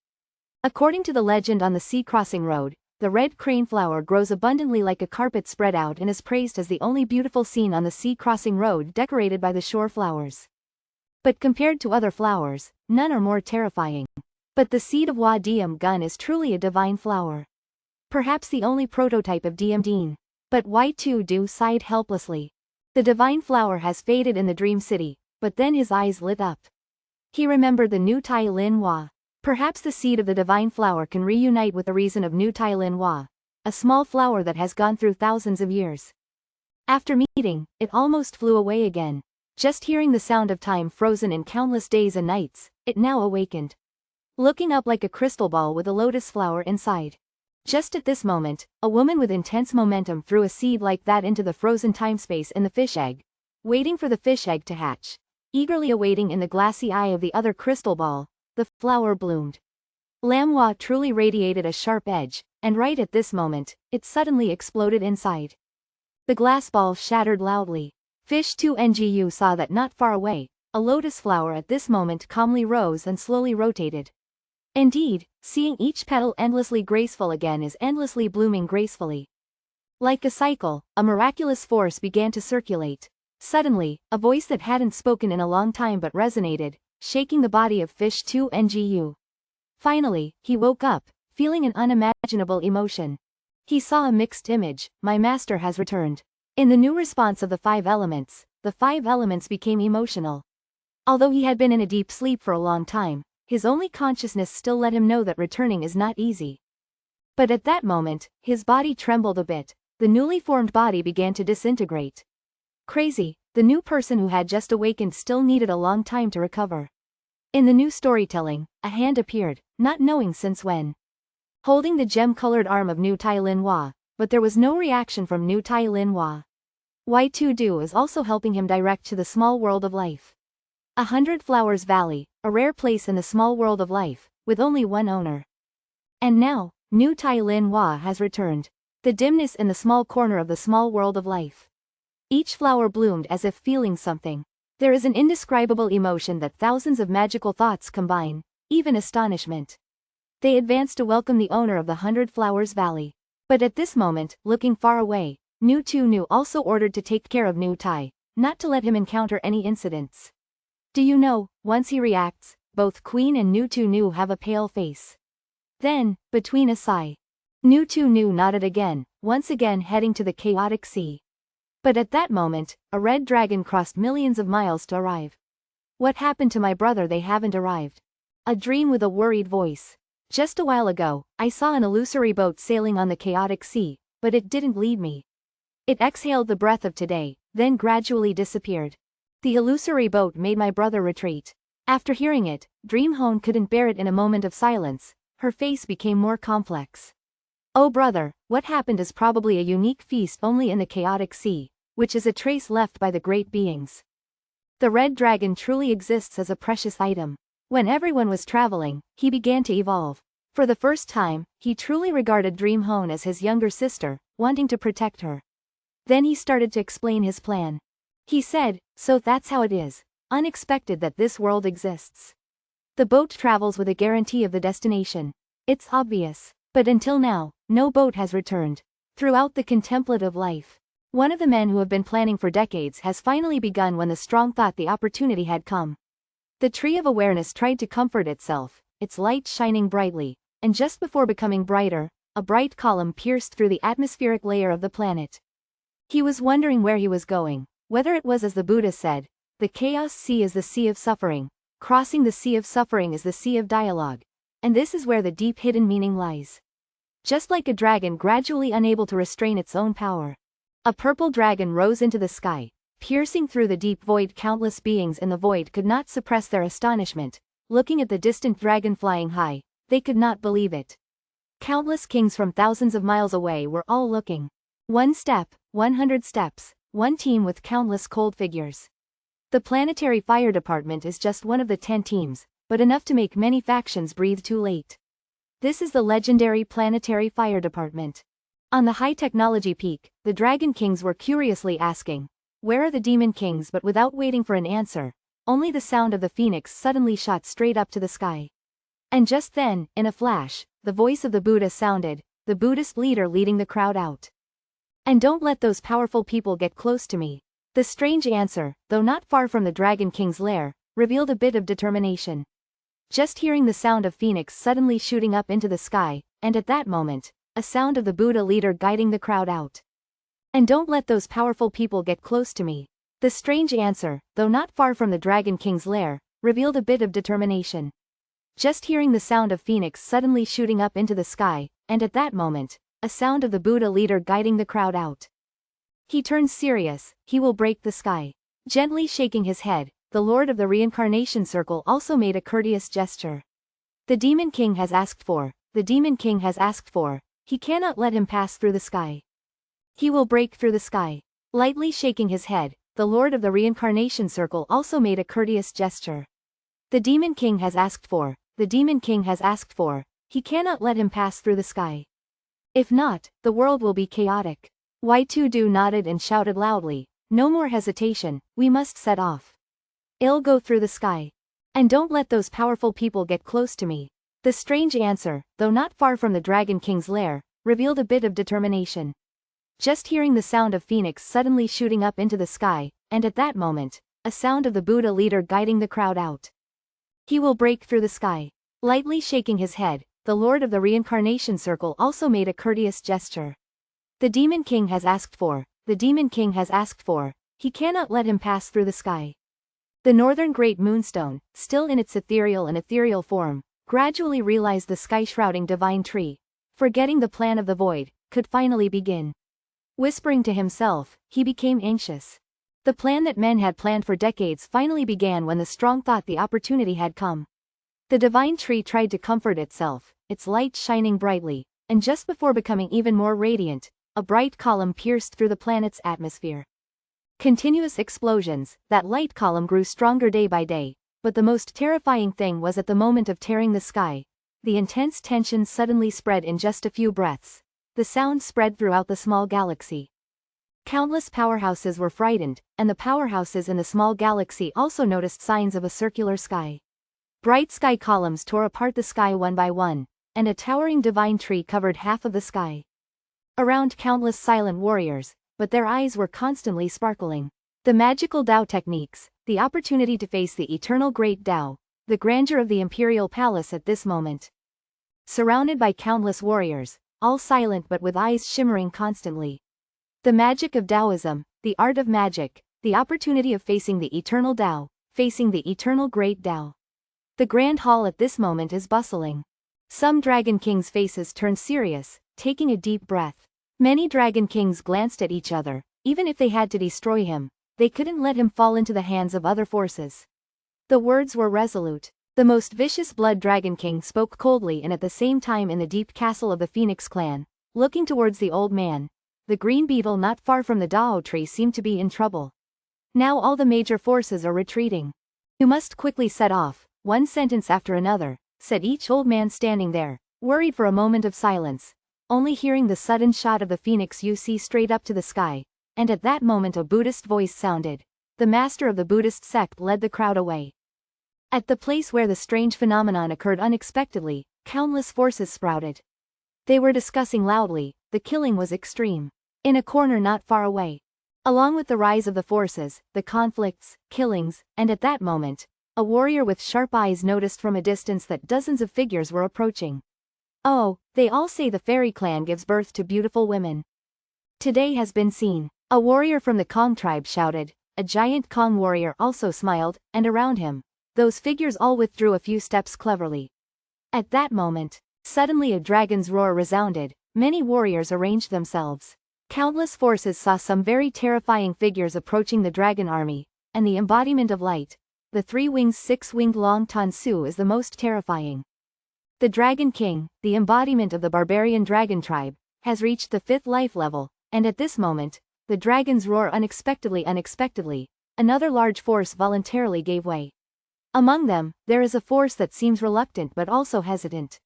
According to the legend on the sea crossing road, the red crane flower grows abundantly like a carpet spread out and is praised as the only beautiful scene on the sea-crossing road decorated by the shore flowers. But compared to other flowers, none are more terrifying. But the seed of Wa Diem Gun is truly a divine flower. Perhaps the only prototype of Diem Deen. But Y2 sighed helplessly. The divine flower has faded in the dream city, but then his eyes lit up. He remembered the new Tai Lin Hua. Perhaps the seed of the divine flower can reunite with the reason of new Tai Lin Hua, a small flower that has gone through thousands of years. After meeting, it almost flew away again. Just hearing the sound of time frozen in countless days and nights, it now awakened. Looking up like a crystal ball with a lotus flower inside. Just at this moment, a woman with intense momentum threw a seed like that into the frozen time-space in the fish egg, waiting for the fish egg to hatch. Eagerly awaiting in the glassy eye of the other crystal ball, the flower bloomed. Lamhua truly radiated a sharp edge, and right at this moment, it suddenly exploded inside. The glass ball shattered loudly. Fish 2NGU saw that not far away, a lotus flower at this moment calmly rose and slowly rotated. Indeed, seeing each petal endlessly graceful again is endlessly blooming gracefully. Like a cycle, a miraculous force began to circulate. Suddenly, a voice that hadn't spoken in a long time but resonated, shaking the body of Fish 2NGU. Finally, he woke up, feeling an unimaginable emotion. He saw a mixed image, my master has returned. In the new response of the 5 elements, the 5 elements became emotional. Although he had been in a deep sleep for a long time, his only consciousness still let him know that returning is not easy. But at that moment, his body trembled a bit, the newly formed body began to disintegrate. Crazy, the new person who had just awakened still needed a long time to recover. In the new storytelling, a hand appeared, not knowing since when. Holding the gem-colored arm of New Tai Lin Hua, but there was no reaction from New Tai Lin Hua. Y2 is also helping him direct to the small world of life. 100 Flowers Valley, a rare place in the small world of life, with only one owner. And now, New Tai Lin Hua has returned. The dimness in the small corner of the small world of life. Each flower bloomed as if feeling something. There is an indescribable emotion that thousands of magical thoughts combine, even astonishment. They advanced to welcome the owner of the 100 Flowers Valley. But at this moment, looking far away, New Tu also ordered to take care of New Tai, not to let him encounter any incidents. Do you know, once he reacts, both Queen and New Tu have a pale face. Then, between a sigh, New Tu nodded again, once again heading to the chaotic sea. But at that moment, a red dragon crossed millions of miles to arrive. What happened to my brother? They haven't arrived. A dream with a worried voice. Just a while ago, I saw an illusory boat sailing on the chaotic sea, but it didn't lead me. It exhaled the breath of today, then gradually disappeared. The illusory boat made my brother retreat. After hearing it, Dream Hone couldn't bear it in a moment of silence, her face became more complex. Oh brother, what happened is probably a unique feast only in the chaotic sea, which is a trace left by the great beings. The red dragon truly exists as a precious item. When everyone was traveling, he began to evolve. For the first time, he truly regarded Dream Hone as his younger sister, wanting to protect her. Then he started to explain his plan. He said, so that's how it is. Unexpected that this world exists. The boat travels with a guarantee of the destination. It's obvious. But until now, no boat has returned. Throughout the contemplative life, one of the men who have been planning for decades has finally begun when the strong thought the opportunity had come. The tree of awareness tried to comfort itself, its light shining brightly, and just before becoming brighter, a bright column pierced through the atmospheric layer of the planet. He was wondering where he was going. Whether it was as the Buddha said, the chaos sea is the sea of suffering, crossing the sea of suffering is the sea of dialogue, and this is where the deep hidden meaning lies. Just like a dragon gradually unable to restrain its own power. A purple dragon rose into the sky, piercing through the deep void. Countless beings in the void could not suppress their astonishment, looking at the distant dragon flying high, they could not believe it. Countless kings from thousands of miles away were all looking. 1 step, 100 steps. One team with countless cold figures. The Planetary Fire Department is just one of the 10 teams, but enough to make many factions breathe too late. This is the legendary Planetary Fire Department. On the high technology peak, the Dragon Kings were curiously asking, where are the Demon Kings? But without waiting for an answer, only the sound of the phoenix suddenly shot straight up to the sky. And just then, in a flash, the voice of the Buddha sounded, the Buddhist leader leading the crowd out. And don't let those powerful people get close to me. The strange answer, though not far from the Dragon King's lair, revealed a bit of determination. Just hearing the sound of Phoenix suddenly shooting up into the sky, and at that moment, a sound of the Buddha leader guiding the crowd out. And don't let those powerful people get close to me. The strange answer, though not far from the Dragon King's lair, revealed a bit of determination. Just hearing the sound of Phoenix suddenly shooting up into the sky, and at that moment, a sound of the Buddha leader guiding the crowd out. He turns serious, he will break the sky. Gently shaking his head, the Lord of the Reincarnation Circle also made a courteous gesture. The Demon King has asked for, he cannot let him pass through the sky. He will break through the sky. Lightly shaking his head, the Lord of the Reincarnation Circle also made a courteous gesture. The Demon King has asked for, he cannot let him pass through the sky. If not, the world will be chaotic. Y2Do nodded and shouted loudly, no more hesitation, we must set off. I'll go through the sky. And don't let those powerful people get close to me. The strange answer, though not far from the Dragon King's lair, revealed a bit of determination. Just hearing the sound of Phoenix suddenly shooting up into the sky, and at that moment, a sound of the Buddha leader guiding the crowd out. He will break through the sky. Lightly shaking his head, the Lord of the Reincarnation Circle also made a courteous gesture. The Demon King has asked for, he cannot let him pass through the sky. The northern great moonstone, still in its ethereal form, gradually realized the sky-shrouding divine tree, forgetting the plan of the void, could finally begin. Whispering to himself, he became anxious. The plan that men had planned for decades finally began when the strong thought the opportunity had come. The divine tree tried to comfort itself, its light shining brightly, and just before becoming even more radiant, a bright column pierced through the planet's atmosphere. Continuous explosions, that light column grew stronger day by day, but the most terrifying thing was at the moment of tearing the sky, the intense tension suddenly spread in just a few breaths. The sound spread throughout the small galaxy. Countless powerhouses were frightened, and the powerhouses in the small galaxy also noticed signs of a circular sky. Bright sky columns tore apart the sky one by one, and a towering divine tree covered half of the sky. Around countless silent warriors, but their eyes were constantly sparkling. The magical Tao techniques, the opportunity to face the eternal great Tao, the grandeur of the imperial palace at this moment. Surrounded by countless warriors, all silent but with eyes shimmering constantly. The magic of Taoism, the art of magic, the opportunity of facing the eternal Tao, facing the eternal great Tao. The grand hall at this moment is bustling. Some Dragon Kings' faces turned serious, taking a deep breath. Many Dragon Kings glanced at each other, even if they had to destroy him, they couldn't let him fall into the hands of other forces. The words were resolute. The most vicious Blood Dragon King spoke coldly and at the same time in the deep castle of the Phoenix clan, looking towards the old man. The green beetle not far from the Dao tree seemed to be in trouble. Now all the major forces are retreating. You must quickly set off, one sentence after another, said each old man standing there, worried for a moment of silence, only hearing the sudden shot of the Phoenix you see straight up to the sky, and at that moment a Buddhist voice sounded. The master of the Buddhist sect led the crowd away. At the place where the strange phenomenon occurred unexpectedly, countless forces sprouted. They were discussing loudly, the killing was extreme. In a corner not far away. Along with the rise of the forces, the conflicts, killings, and at that moment, a warrior with sharp eyes noticed from a distance that dozens of figures were approaching. Oh, they all say the fairy clan gives birth to beautiful women. Today has been seen. A warrior from the Kong tribe shouted, a giant Kong warrior also smiled, and around him, those figures all withdrew a few steps cleverly. At that moment, suddenly a dragon's roar resounded, many warriors arranged themselves. Countless forces saw some very terrifying figures approaching the dragon army, and the embodiment of light, the 3-winged 6-winged Long Tansu is the most terrifying. The Dragon King, the embodiment of the barbarian dragon tribe, has reached the 5th life level, and at this moment, the dragons roar unexpectedly, another large force voluntarily gave way. Among them, there is a force that seems reluctant but also hesitant.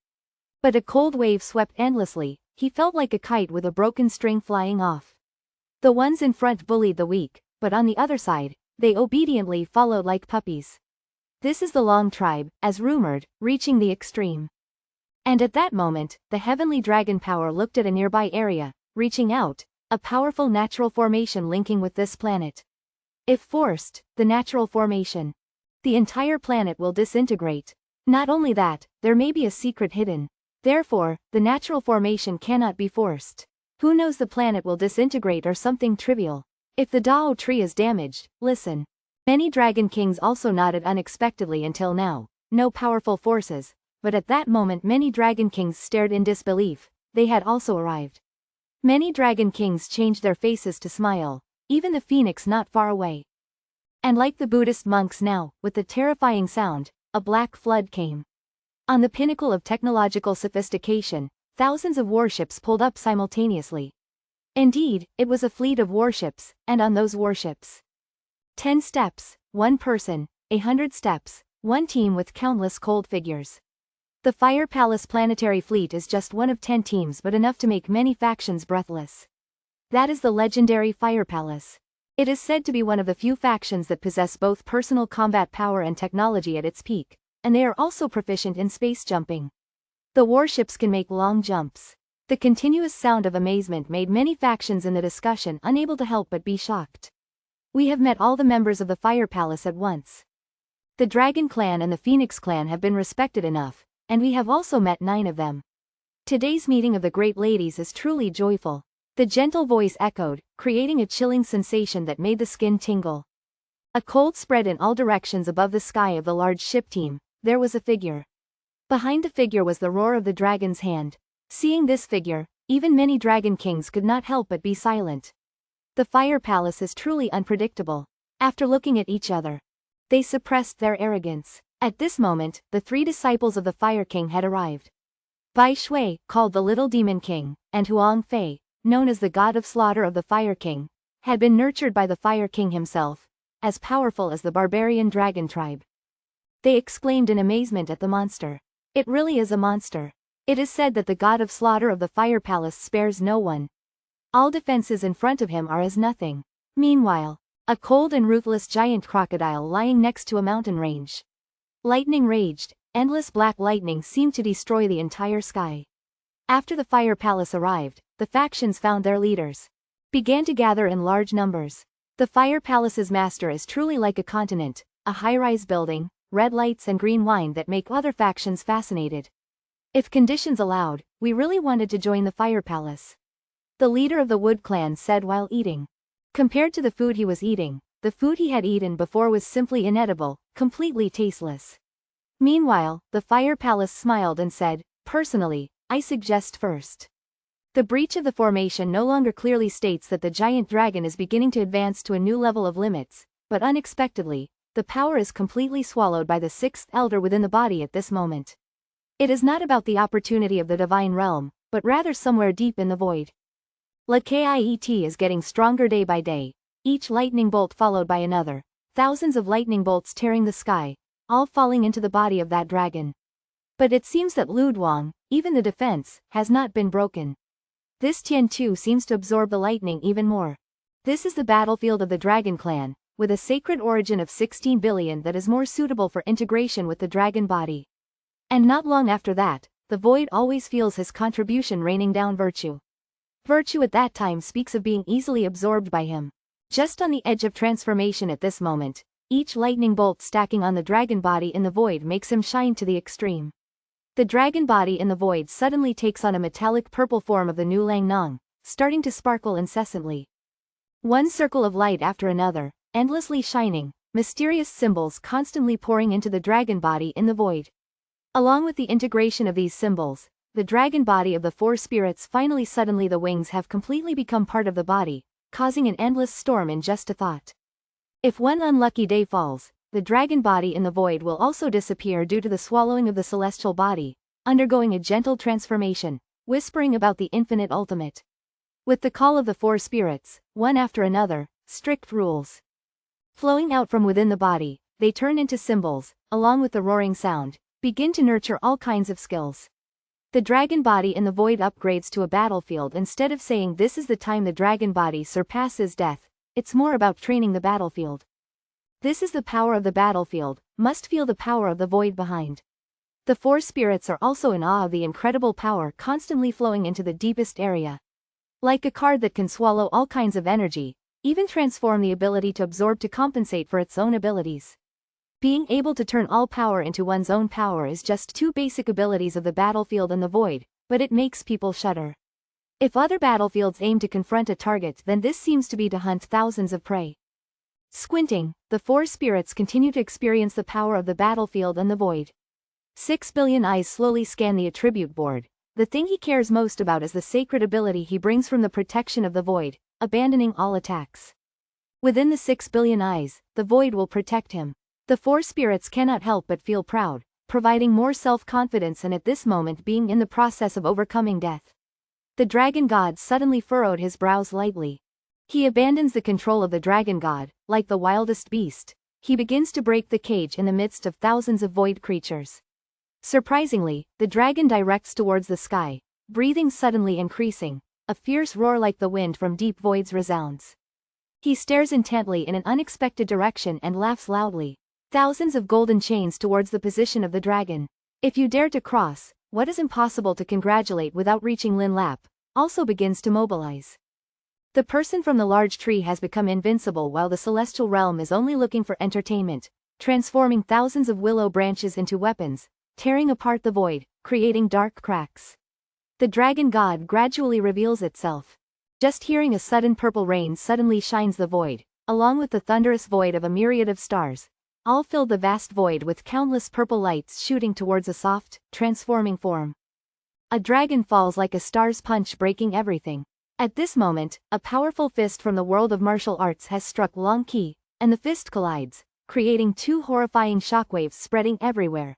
But a cold wave swept endlessly, he felt like a kite with a broken string flying off. The ones in front bullied the weak, but on the other side, they obediently followed like puppies. This is the Long tribe, as rumored, reaching the extreme. And at that moment, the heavenly dragon power looked at a nearby area, reaching out, a powerful natural formation linking with this planet. If forced, the natural formation, the entire planet will disintegrate. Not only that, there may be a secret hidden. Therefore, the natural formation cannot be forced. Who knows, the planet will disintegrate or something trivial. If the Dao tree is damaged, listen. Many dragon kings also nodded unexpectedly. Until now, no powerful forces, but at that moment many dragon kings stared in disbelief. They had also arrived. Many dragon kings changed their faces to smile, even the phoenix not far away. And like the Buddhist monks now, with the terrifying sound, a black flood came. On the pinnacle of technological sophistication, thousands of warships pulled up simultaneously. Indeed, it was a fleet of warships, and on those warships, 10 steps, 1 person, 100 steps, 1 team with countless cold figures. The Fire Palace planetary fleet is just one of 10 teams, but enough to make many factions breathless. That is the legendary Fire Palace. It is said to be one of the few factions that possess both personal combat power and technology at its peak, and they are also proficient in space jumping. The warships can make long jumps. The continuous sound of amazement made many factions in the discussion unable to help but be shocked. We have met all the members of the Fire Palace at once. The Dragon Clan and the Phoenix Clan have been respected enough, and we have also met 9 of them. Today's meeting of the great ladies is truly joyful. The gentle voice echoed, creating a chilling sensation that made the skin tingle. A cold spread in all directions above the sky of the large ship team. There was a figure. Behind the figure was the roar of the dragon's hand. Seeing this figure, even many dragon kings could not help but be silent. The Fire Palace is truly unpredictable. After looking at each other, they suppressed their arrogance. At this moment, the 3 disciples of the Fire King had arrived. Bai Shui, called the Little Demon King, and Huang Fei, known as the God of Slaughter of the Fire King, had been nurtured by the Fire King himself, as powerful as the barbarian dragon tribe. They exclaimed in amazement at the monster. It really is a monster. It is said that the God of Slaughter of the Fire Palace spares no one. All defenses in front of him are as nothing. Meanwhile, a cold and ruthless giant crocodile lying next to a mountain range. Lightning raged, endless black lightning seemed to destroy the entire sky. After the Fire Palace arrived, the factions found their leaders, began to gather in large numbers. The Fire Palace's master is truly like a continent, a high-rise building, red lights and green wine that make other factions fascinated. If conditions allowed, we really wanted to join the Fire Palace. The leader of the Wood Clan said while eating. Compared to the food he was eating, the food he had eaten before was simply inedible, completely tasteless. Meanwhile, the Fire Palace smiled and said, "Personally, I suggest first." The breach of the formation no longer clearly states that the giant dragon is beginning to advance to a new level of limits, but unexpectedly, the power is completely swallowed by the 6th elder within the body at this moment. It is not about the opportunity of the divine realm, but rather somewhere deep in the void. La Kiet is getting stronger day by day, each lightning bolt followed by another, thousands of lightning bolts tearing the sky, all falling into the body of that dragon. But it seems that Luduang, even the defense, has not been broken. This Tian too seems to absorb the lightning even more. This is the battlefield of the Dragon Clan, with a sacred origin of 16 billion that is more suitable for integration with the dragon body. And not long after that, the void always feels his contribution raining down virtue. Virtue at that time speaks of being easily absorbed by him. Just on the edge of transformation at this moment, each lightning bolt stacking on the dragon body in the void makes him shine to the extreme. The dragon body in the void suddenly takes on a metallic purple form of the new Lang Nong, starting to sparkle incessantly. One circle of light after another, endlessly shining, mysterious symbols constantly pouring into the dragon body in the void. Along with the integration of these symbols, the dragon body of the 4 spirits finally suddenly the wings have completely become part of the body, causing an endless storm in just a thought. If one unlucky day falls, the dragon body in the void will also disappear due to the swallowing of the celestial body, undergoing a gentle transformation, whispering about the infinite ultimate. With the call of the 4 spirits, one after another, strict rules flowing out from within the body, they turn into symbols, along with the roaring sound, begin to nurture all kinds of skills. The dragon body in the void upgrades to a battlefield. Instead of saying this is the time the dragon body surpasses death, it's more about training the battlefield. This is the power of the battlefield, must feel the power of the void behind. The four spirits are also in awe of the incredible power constantly flowing into the deepest area. Like a card that can swallow all kinds of energy, even transform the ability to absorb to compensate for its own abilities. Being able to turn all power into one's own power is just two basic abilities of the battlefield and the void, but it makes people shudder. If other battlefields aim to confront a target, then this seems to be to hunt thousands of prey. Squinting, the four spirits continue to experience the power of the battlefield and the void. 6 billion eyes slowly scan the attribute board. The thing he cares most about is the sacred ability he brings from the protection of the void, abandoning all attacks. Within the 6 billion eyes, the void will protect him. The four spirits cannot help but feel proud, providing more self-confidence and at this moment being in the process of overcoming death. The dragon god suddenly furrowed his brows lightly. He abandons the control of the dragon god, like the wildest beast. He begins to break the cage in the midst of thousands of void creatures. Surprisingly, the dragon directs towards the sky, breathing suddenly increasing. A fierce roar like the wind from deep voids resounds. He stares intently in an unexpected direction and laughs loudly. Thousands of golden chains towards the position of the dragon. If you dare to cross, what is impossible to congratulate without reaching Lin Lap, also begins to mobilize. The person from the large tree has become invincible while the celestial realm is only looking for entertainment, transforming thousands of willow branches into weapons, tearing apart the void, creating dark cracks. The dragon god gradually reveals itself. Just hearing a sudden purple rain suddenly shines the void, along with the thunderous void of a myriad of stars. All filled the vast void with countless purple lights shooting towards a soft, transforming form. A dragon falls like a star's punch, breaking everything. At this moment, a powerful fist from the world of martial arts has struck Long Qi, and the fist collides, creating two horrifying shockwaves spreading everywhere.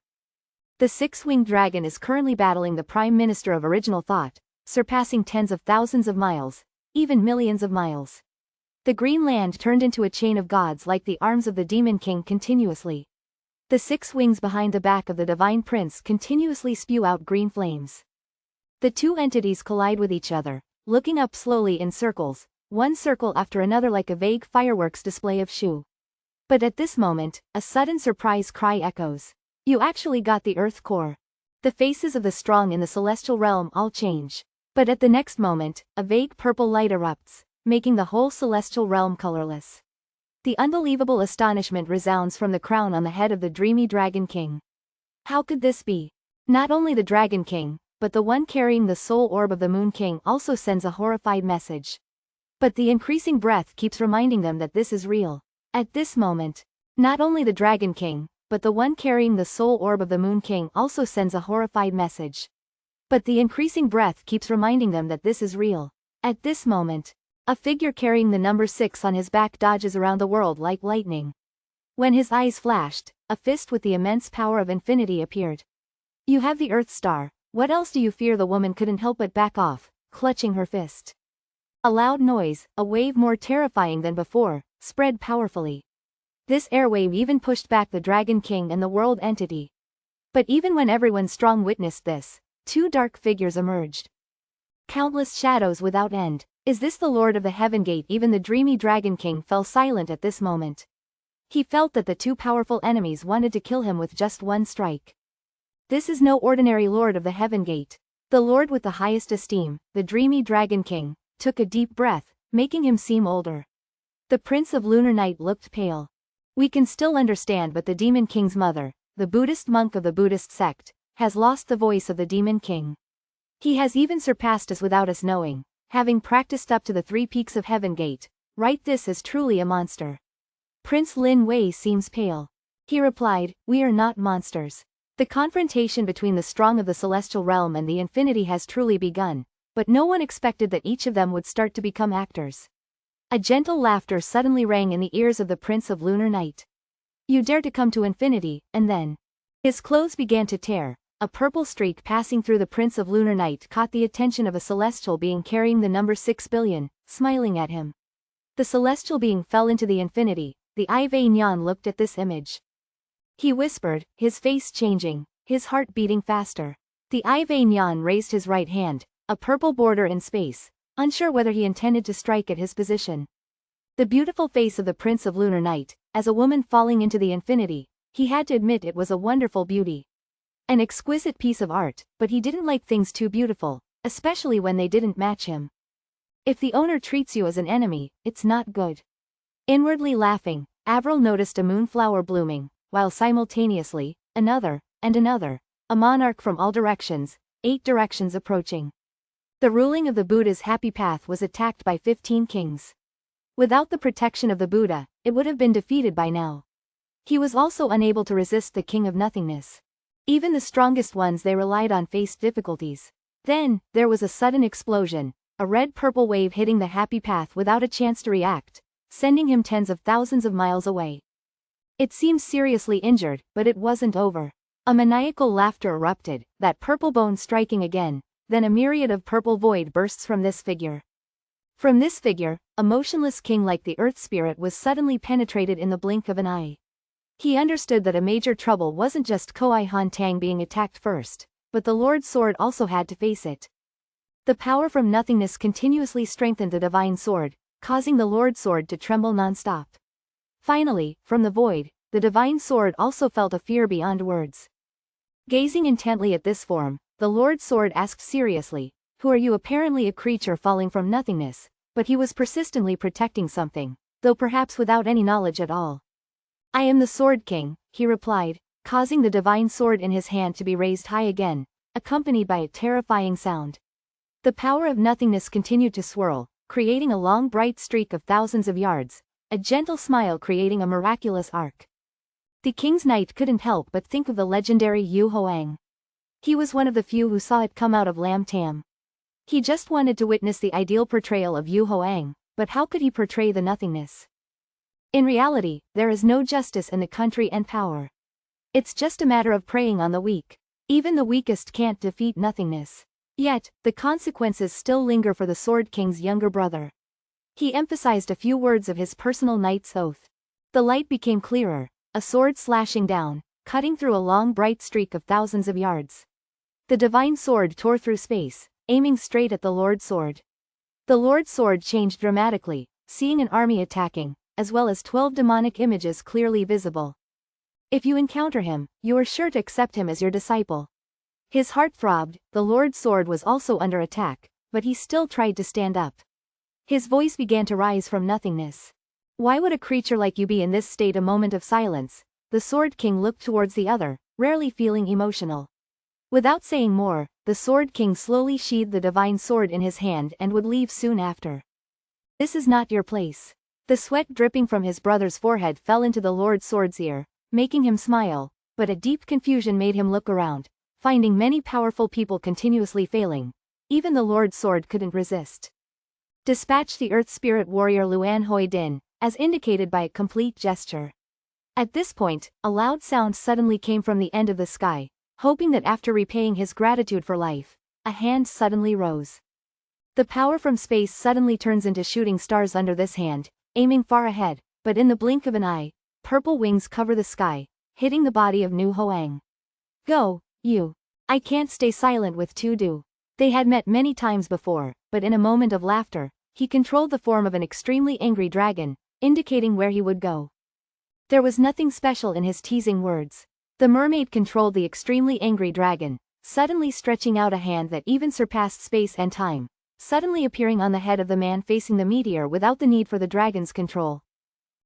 The six-winged dragon is currently battling the Prime Minister of Original Thought, surpassing tens of thousands of miles, even millions of miles. The green land turned into a chain of gods like the arms of the Demon King continuously. The six wings behind the back of the Divine Prince continuously spew out green flames. The two entities collide with each other, looking up slowly in circles, one circle after another like a vague fireworks display of Shu. But at this moment, a sudden surprise cry echoes. You actually got the Earth core. The faces of the strong in the celestial realm all change. But at the next moment, a vague purple light erupts, making the whole celestial realm colorless. The unbelievable astonishment resounds from the crown on the head of the dreamy Dragon King. How could this be? Not only the Dragon King, but the one carrying the soul orb of the Moon King also sends a horrified message. But the increasing breath keeps reminding them that this is real. At this moment, not only the Dragon King, but the one carrying the soul orb of the Moon King also sends a horrified message. But the increasing breath keeps reminding them that this is real. At this moment, a figure carrying the number 6 on his back dodges around the world like lightning. When his eyes flashed, a fist with the immense power of infinity appeared. You have the Earth Star, what else do you fear? The woman couldn't help but back off, clutching her fist. A loud noise, a wave more terrifying than before, spread powerfully. This airwave even pushed back the Dragon King and the world entity. But even when everyone strong witnessed this, two dark figures emerged. Countless shadows without end. Is this the Lord of the Heaven Gate? Even the dreamy Dragon King fell silent at this moment. He felt that the two powerful enemies wanted to kill him with just one strike. This is no ordinary Lord of the Heaven Gate. The Lord with the highest esteem, the dreamy Dragon King, took a deep breath, making him seem older. The Prince of Lunar Night looked pale. We can still understand, but the Demon King's mother, the Buddhist monk of the Buddhist sect, has lost the voice of the Demon King. He has even surpassed us without us knowing, having practiced up to the 3 peaks of Heaven Gate. Right, this is truly a monster. Prince Lin Wei seems pale. He replied, we are not monsters. The confrontation between the strong of the celestial realm and the infinity has truly begun, but no one expected that each of them would start to become actors. A gentle laughter suddenly rang in the ears of the Prince of Lunar Night. You dare to come to infinity, and then. His clothes began to tear. A purple streak passing through the Prince of Lunar Night caught the attention of a celestial being carrying the number 6 billion, smiling at him. The celestial being fell into the infinity. The Ivei Nyan looked at this image. He whispered, his face changing, his heart beating faster. The Ivei Nyan raised his right hand, a purple border in space, unsure whether he intended to strike at his position. The beautiful face of the Prince of Lunar Night, as a woman falling into the infinity, he had to admit it was a wonderful beauty. An exquisite piece of art, but he didn't like things too beautiful, especially when they didn't match him. If the owner treats you as an enemy, it's not good. Inwardly laughing, Avril noticed a moonflower blooming, while simultaneously, another, and another, a monarch from all directions, 8 directions approaching. The ruling of the Buddha's happy path was attacked by 15 kings. Without the protection of the Buddha, it would have been defeated by now. He was also unable to resist the king of nothingness. Even the strongest ones they relied on faced difficulties. Then, there was a sudden explosion, a red-purple wave hitting the happy path without a chance to react, sending him tens of thousands of miles away. It seemed seriously injured, but it wasn't over. A maniacal laughter erupted, that purple bone striking again, then a myriad of purple void bursts from this figure. From this figure, a motionless king like the earth spirit was suddenly penetrated in the blink of an eye. He understood that a major trouble wasn't just Koai Han Tang being attacked first, but the Lord Sword also had to face it. The power from nothingness continuously strengthened the divine sword, causing the Lord Sword to tremble non-stop. Finally, from the void, the divine sword also felt a fear beyond words. Gazing intently at this form, the Lord Sword asked seriously, "Who are you?" Apparently a creature falling from nothingness, but he was persistently protecting something, though perhaps without any knowledge at all. "I am the Sword King," he replied, causing the divine sword in his hand to be raised high again, accompanied by a terrifying sound. The power of nothingness continued to swirl, creating a long bright streak of thousands of yards, a gentle smile creating a miraculous arc. The king's knight couldn't help but think of the legendary Yu Hoang. He was one of the few who saw it come out of Lam Tam. He just wanted to witness the ideal portrayal of Yu Hoang, but how could he portray the nothingness? In reality, there is no justice in the country and power. It's just a matter of preying on the weak. Even the weakest can't defeat nothingness. Yet, the consequences still linger for the Sword King's younger brother. He emphasized a few words of his personal knight's oath. The light became clearer, a sword slashing down, cutting through a long bright streak of thousands of yards. The divine sword tore through space, aiming straight at the Lord Sword. The Lord Sword changed dramatically, seeing an army attacking, as well as 12 demonic images clearly visible. If you encounter him, you are sure to accept him as your disciple. His heart throbbed. The Lord Sword was also under attack, but he still tried to stand up. His voice began to rise from nothingness. "Why would a creature like you be in this state?" A moment of silence. The Sword King looked towards the other, rarely feeling emotional. Without saying more, the Sword King slowly sheathed the divine sword in his hand and would leave soon after. "This is not your place." The sweat dripping from his brother's forehead fell into the Lord Sword's ear, making him smile, but a deep confusion made him look around, finding many powerful people continuously failing. Even the Lord Sword couldn't resist. "Dispatch the Earth Spirit Warrior Luan Hoi Din," as indicated by a complete gesture. At this point, a loud sound suddenly came from the end of the sky, hoping that after repaying his gratitude for life, a hand suddenly rose. The power from space suddenly turns into shooting stars under this hand, aiming far ahead, but in the blink of an eye, purple wings cover the sky, hitting the body of Nu Hoang. "Go, you. I can't stay silent with Tudu." They had met many times before, but in a moment of laughter, he controlled the form of an extremely angry dragon, indicating where he would go. There was nothing special in his teasing words. The mermaid controlled the extremely angry dragon, suddenly stretching out a hand that even surpassed space and time, suddenly appearing on the head of the man facing the meteor without the need for the dragon's control.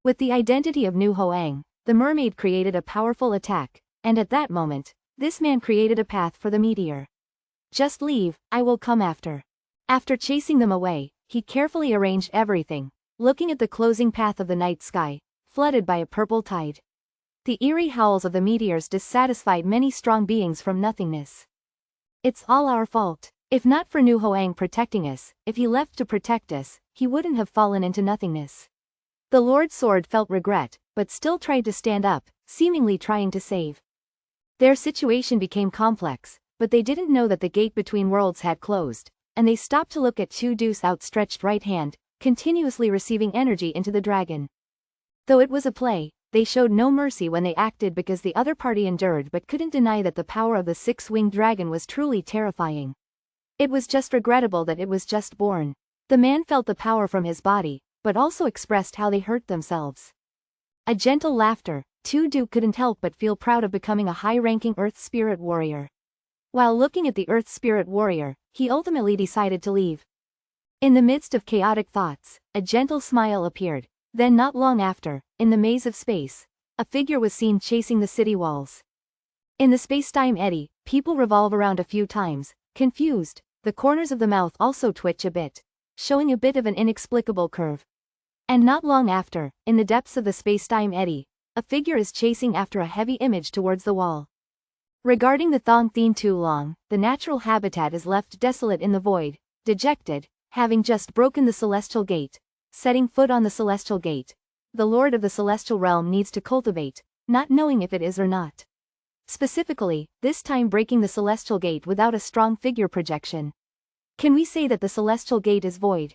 With the identity of Nu Hoang, the mermaid created a powerful attack, and at that moment, this man created a path for the meteor. "Just leave, I will come after." After chasing them away, he carefully arranged everything, looking at the closing path of the night sky, flooded by a purple tide. The eerie howls of the meteors dissatisfied many strong beings from nothingness. "It's all our fault. If not for Nu Hoang protecting us, if he left to protect us, he wouldn't have fallen into nothingness." The Lord Sword felt regret, but still tried to stand up, seemingly trying to save. Their situation became complex, but they didn't know that the gate between worlds had closed, and they stopped to look at Tudu's outstretched right hand, continuously receiving energy into the dragon. Though it was a play, they showed no mercy when they acted because the other party endured but couldn't deny that the power of the six-winged dragon was truly terrifying. It was just regrettable that it was just born. The man felt the power from his body, but also expressed how they hurt themselves. A gentle laughter, Tu-Du couldn't help but feel proud of becoming a high-ranking Earth Spirit warrior. While looking at the Earth Spirit warrior, he ultimately decided to leave. In the midst of chaotic thoughts, a gentle smile appeared. Then not long after, in the maze of space, a figure was seen chasing the city walls. In the space-time eddy, people revolve around a few times, confused, the corners of the mouth also twitch a bit, showing a bit of an inexplicable curve. And not long after, in the depths of the space-time eddy, a figure is chasing after a heavy image towards the wall. Regarding the Thong Thien Tu Long, the natural habitat is left desolate in the void, dejected, having just broken the celestial gate, setting foot on the celestial gate. The Lord of the Celestial Realm needs to cultivate, not knowing if it is or not. Specifically, this time breaking the celestial gate without a strong figure projection. Can we say that the celestial gate is void?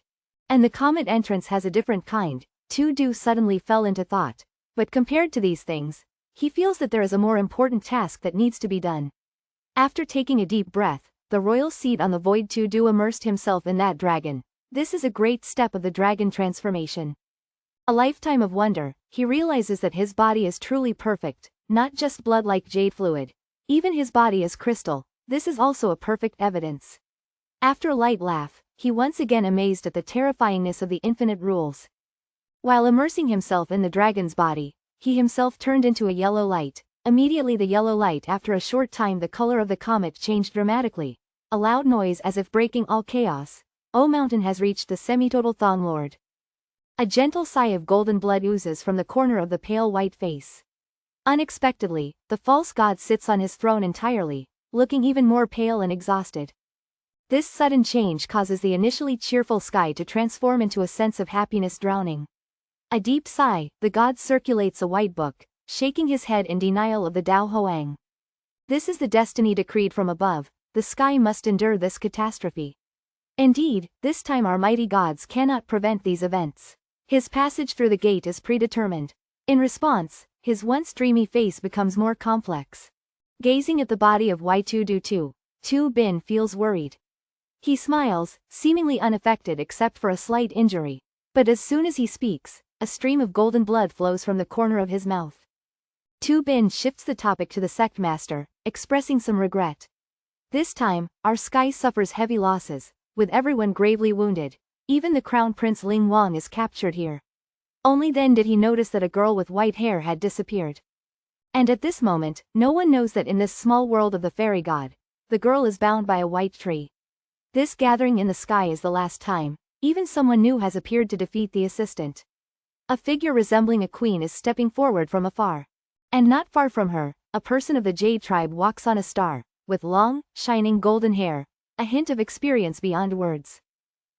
And the comet entrance has a different kind? Tu-Du suddenly fell into thought. But compared to these things, he feels that there is a more important task that needs to be done. After taking a deep breath, the royal seat on the void Tu-Du immersed himself in that dragon. This is a great step of the dragon transformation. A lifetime of wonder, he realizes that his body is truly perfect, not just blood like jade fluid. Even his body is crystal, this is also a perfect evidence. After a light laugh, he once again amazed at the terrifyingness of the infinite rules. While immersing himself in the dragon's body, he himself turned into a yellow light. Immediately the yellow light, after a short time the color of the comet changed dramatically. A loud noise as if breaking all chaos. O Mountain has reached the semi-total Thong Lord. A gentle sigh of golden blood oozes from the corner of the pale white face. Unexpectedly, the false god sits on his throne entirely, looking even more pale and exhausted. This sudden change causes the initially cheerful sky to transform into a sense of happiness drowning. A deep sigh, the god circulates a white book, shaking his head in denial of the Dao Hoang. This is the destiny decreed from above, the sky must endure this catastrophe. Indeed, this time our mighty gods cannot prevent these events. His passage through the gate is predetermined. In response, his once dreamy face becomes more complex. Gazing at the body of Y2Du2, Tu Bin feels worried. He smiles, seemingly unaffected except for a slight injury. But as soon as he speaks, a stream of golden blood flows from the corner of his mouth. Tu Bin shifts the topic to the sect master, expressing some regret. This time, our sky suffers heavy losses, with everyone gravely wounded. Even the crown prince Ling Wang is captured here. Only then did he notice that a girl with white hair had disappeared. And at this moment, no one knows that in this small world of the fairy god, the girl is bound by a white tree. This gathering in the sky is the last time. Even someone new has appeared to defeat the assistant. A figure resembling a queen is stepping forward from afar. And not far from her, a person of the Jade tribe walks on a star, with long, shining golden hair, a hint of experience beyond words.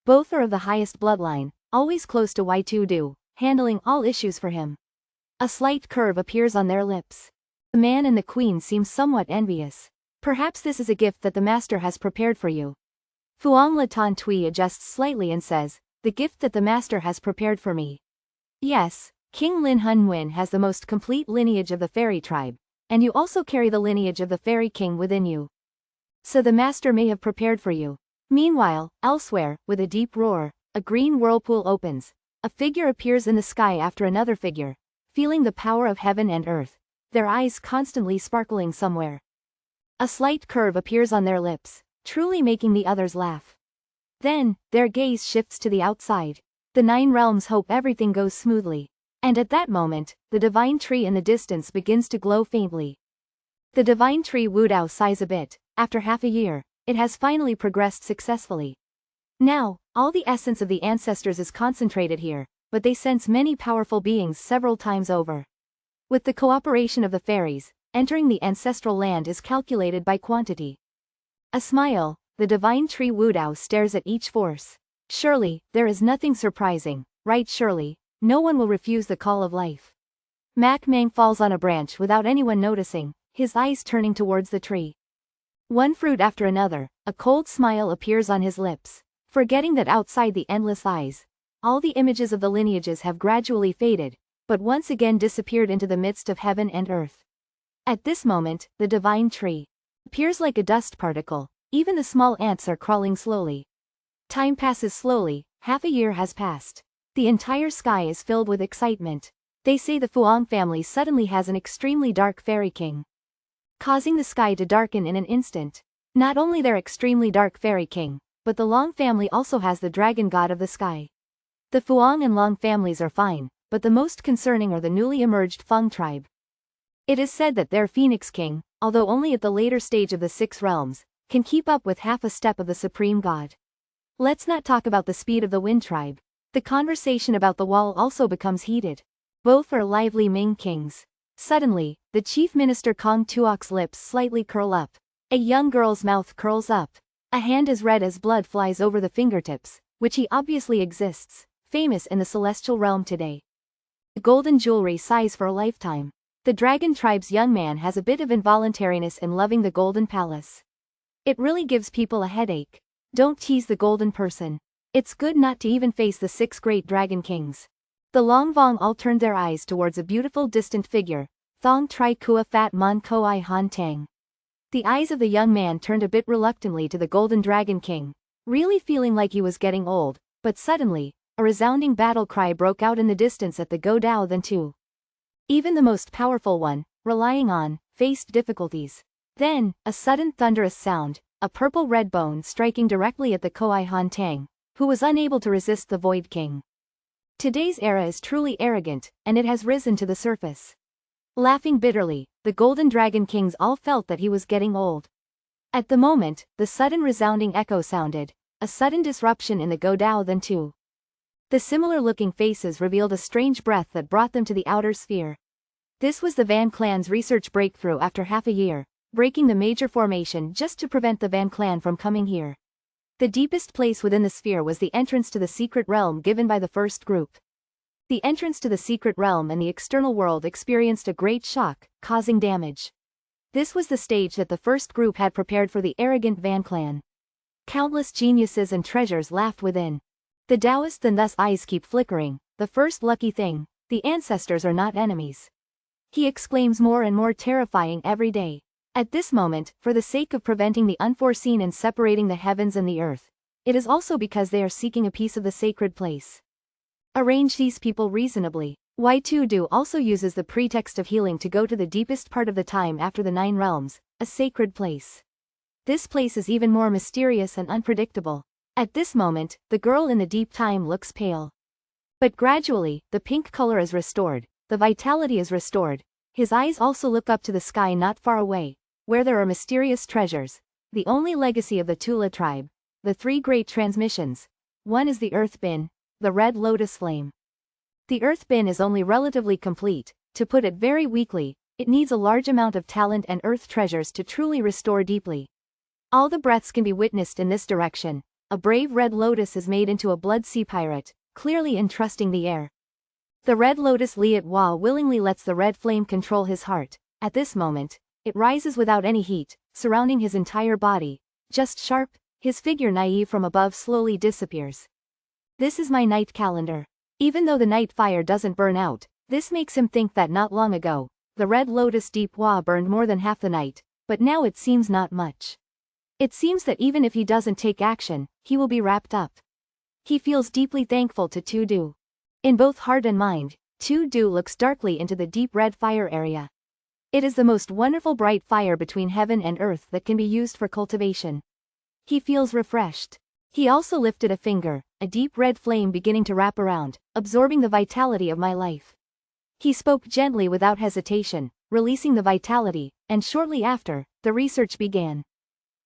Both are of the highest bloodline, always close to Y2Du, handling all issues for him. A slight curve appears on their lips. The man and the queen seem somewhat envious. Perhaps this is a gift that the master has prepared for you. Phuong Latan Tui adjusts slightly and says, the gift that the master has prepared for me. Yes, King Lin Hun Nguyen has the most complete lineage of the fairy tribe, and you also carry the lineage of the fairy king within you. So the master may have prepared for you. Meanwhile, elsewhere, with a deep roar, a green whirlpool opens. A figure appears in the sky after another figure, feeling the power of heaven and earth, their eyes constantly sparkling somewhere. A slight curve appears on their lips, truly making the others laugh. Then, their gaze shifts to the outside. The 9 realms hope everything goes smoothly. And at that moment, the divine tree in the distance begins to glow faintly. The divine tree Wudao sighs a bit. After half a year, it has finally progressed successfully. Now, all the essence of the ancestors is concentrated here, but they sense many powerful beings several times over. With the cooperation of the fairies, entering the ancestral land is calculated by quantity. A smile, the divine tree Wudao stares at each force. Surely, there is nothing surprising, right? Surely, no one will refuse the call of life. Mak Mang falls on a branch without anyone noticing, his eyes turning towards the tree. One fruit after another, a cold smile appears on his lips, forgetting that outside the endless eyes, all the images of the lineages have gradually faded, but once again disappeared into the midst of heaven and earth. At this moment, the divine tree appears like a dust particle, even the small ants are crawling slowly. Time passes slowly, half a year has passed. The entire sky is filled with excitement. They say the Fuang family suddenly has an extremely dark fairy king, causing the sky to darken in an instant. Not only their extremely dark fairy king, but the Long family also has the dragon god of the sky. The Fuang and Long families are fine, but the most concerning are the newly emerged Feng tribe. It is said that their Phoenix King, although only at the later stage of the 6 realms, can keep up with half a step of the supreme god. Let's not talk about the speed of the Wind tribe. The conversation about the wall also becomes heated. Both are lively Ming kings. Suddenly, the chief minister Kong Tuok's lips slightly curl up. A young girl's mouth curls up. A hand as red as blood flies over the fingertips, which he obviously exists, famous in the celestial realm today. The golden jewelry sighs for a lifetime. The dragon tribe's young man has a bit of involuntariness in loving the golden palace. It really gives people a headache. Don't tease the golden person. It's good not to even face the 6 great dragon kings. The Long Vong all turned their eyes towards a beautiful distant figure, Thong Tri Kua Fat Mon Koi Han Tang. The eyes of the young man turned a bit reluctantly to the golden dragon king, really feeling like he was getting old, but suddenly, a resounding battle cry broke out in the distance at the Go Dao Then Tu. Even the most powerful one, relying on, faced difficulties. Then, a sudden thunderous sound, a purple-red bone striking directly at the Koi Han Tang, who was unable to resist the Void King. Today's era is truly arrogant, and it has risen to the surface. Laughing bitterly, the Golden Dragon Kings all felt that he was getting old. At the moment, the sudden resounding echo sounded, a sudden disruption in the Go Dao Then Tu. The similar-looking faces revealed a strange breath that brought them to the outer sphere. This was the Van clan's research breakthrough after half a year, breaking the major formation just to prevent the Van clan from coming here. The deepest place within the sphere was the entrance to the secret realm given by the first group. The entrance to the secret realm and the external world experienced a great shock, causing damage. This was the stage that the first group had prepared for the arrogant Van clan. Countless geniuses and treasures laughed within. The Taoist then thus eyes keep flickering, the first lucky thing, the ancestors are not enemies. He exclaims more and more terrifying every day. At this moment, for the sake of preventing the unforeseen and separating the heavens and the earth, it is also because they are seeking a piece of the sacred place. Arrange these people reasonably. Y2Do also uses the pretext of healing to go to the deepest part of the time after the 9 realms, a sacred place. This place is even more mysterious and unpredictable. At this moment, the girl in the deep time looks pale. But gradually, the pink color is restored, the vitality is restored. His eyes also look up to the sky not far away, where there are mysterious treasures, the only legacy of the Tula tribe, the 3 great transmissions. One is the Earth Bin, the Red Lotus Flame. The Earth Bin is only relatively complete, to put it very weakly, it needs a large amount of talent and earth treasures to truly restore deeply. All the breaths can be witnessed in this direction. A brave red lotus is made into a blood sea pirate, clearly entrusting the air. The red lotus Liat Hua willingly lets the red flame control his heart. At this moment, it rises without any heat, surrounding his entire body. Just sharp, his figure naive from above slowly disappears. This is my night calendar. Even though the night fire doesn't burn out, this makes him think that not long ago, the red lotus Deep Hua burned more than half the night, but now it seems not much. It seems that even if he doesn't take action, he will be wrapped up. He feels deeply thankful to Tu-Du. In both heart and mind, Tu-Du looks darkly into the deep red fire area. It is the most wonderful bright fire between heaven and earth that can be used for cultivation. He feels refreshed. He also lifted a finger, a deep red flame beginning to wrap around, absorbing the vitality of my life. He spoke gently without hesitation, releasing the vitality, and shortly after, the research began.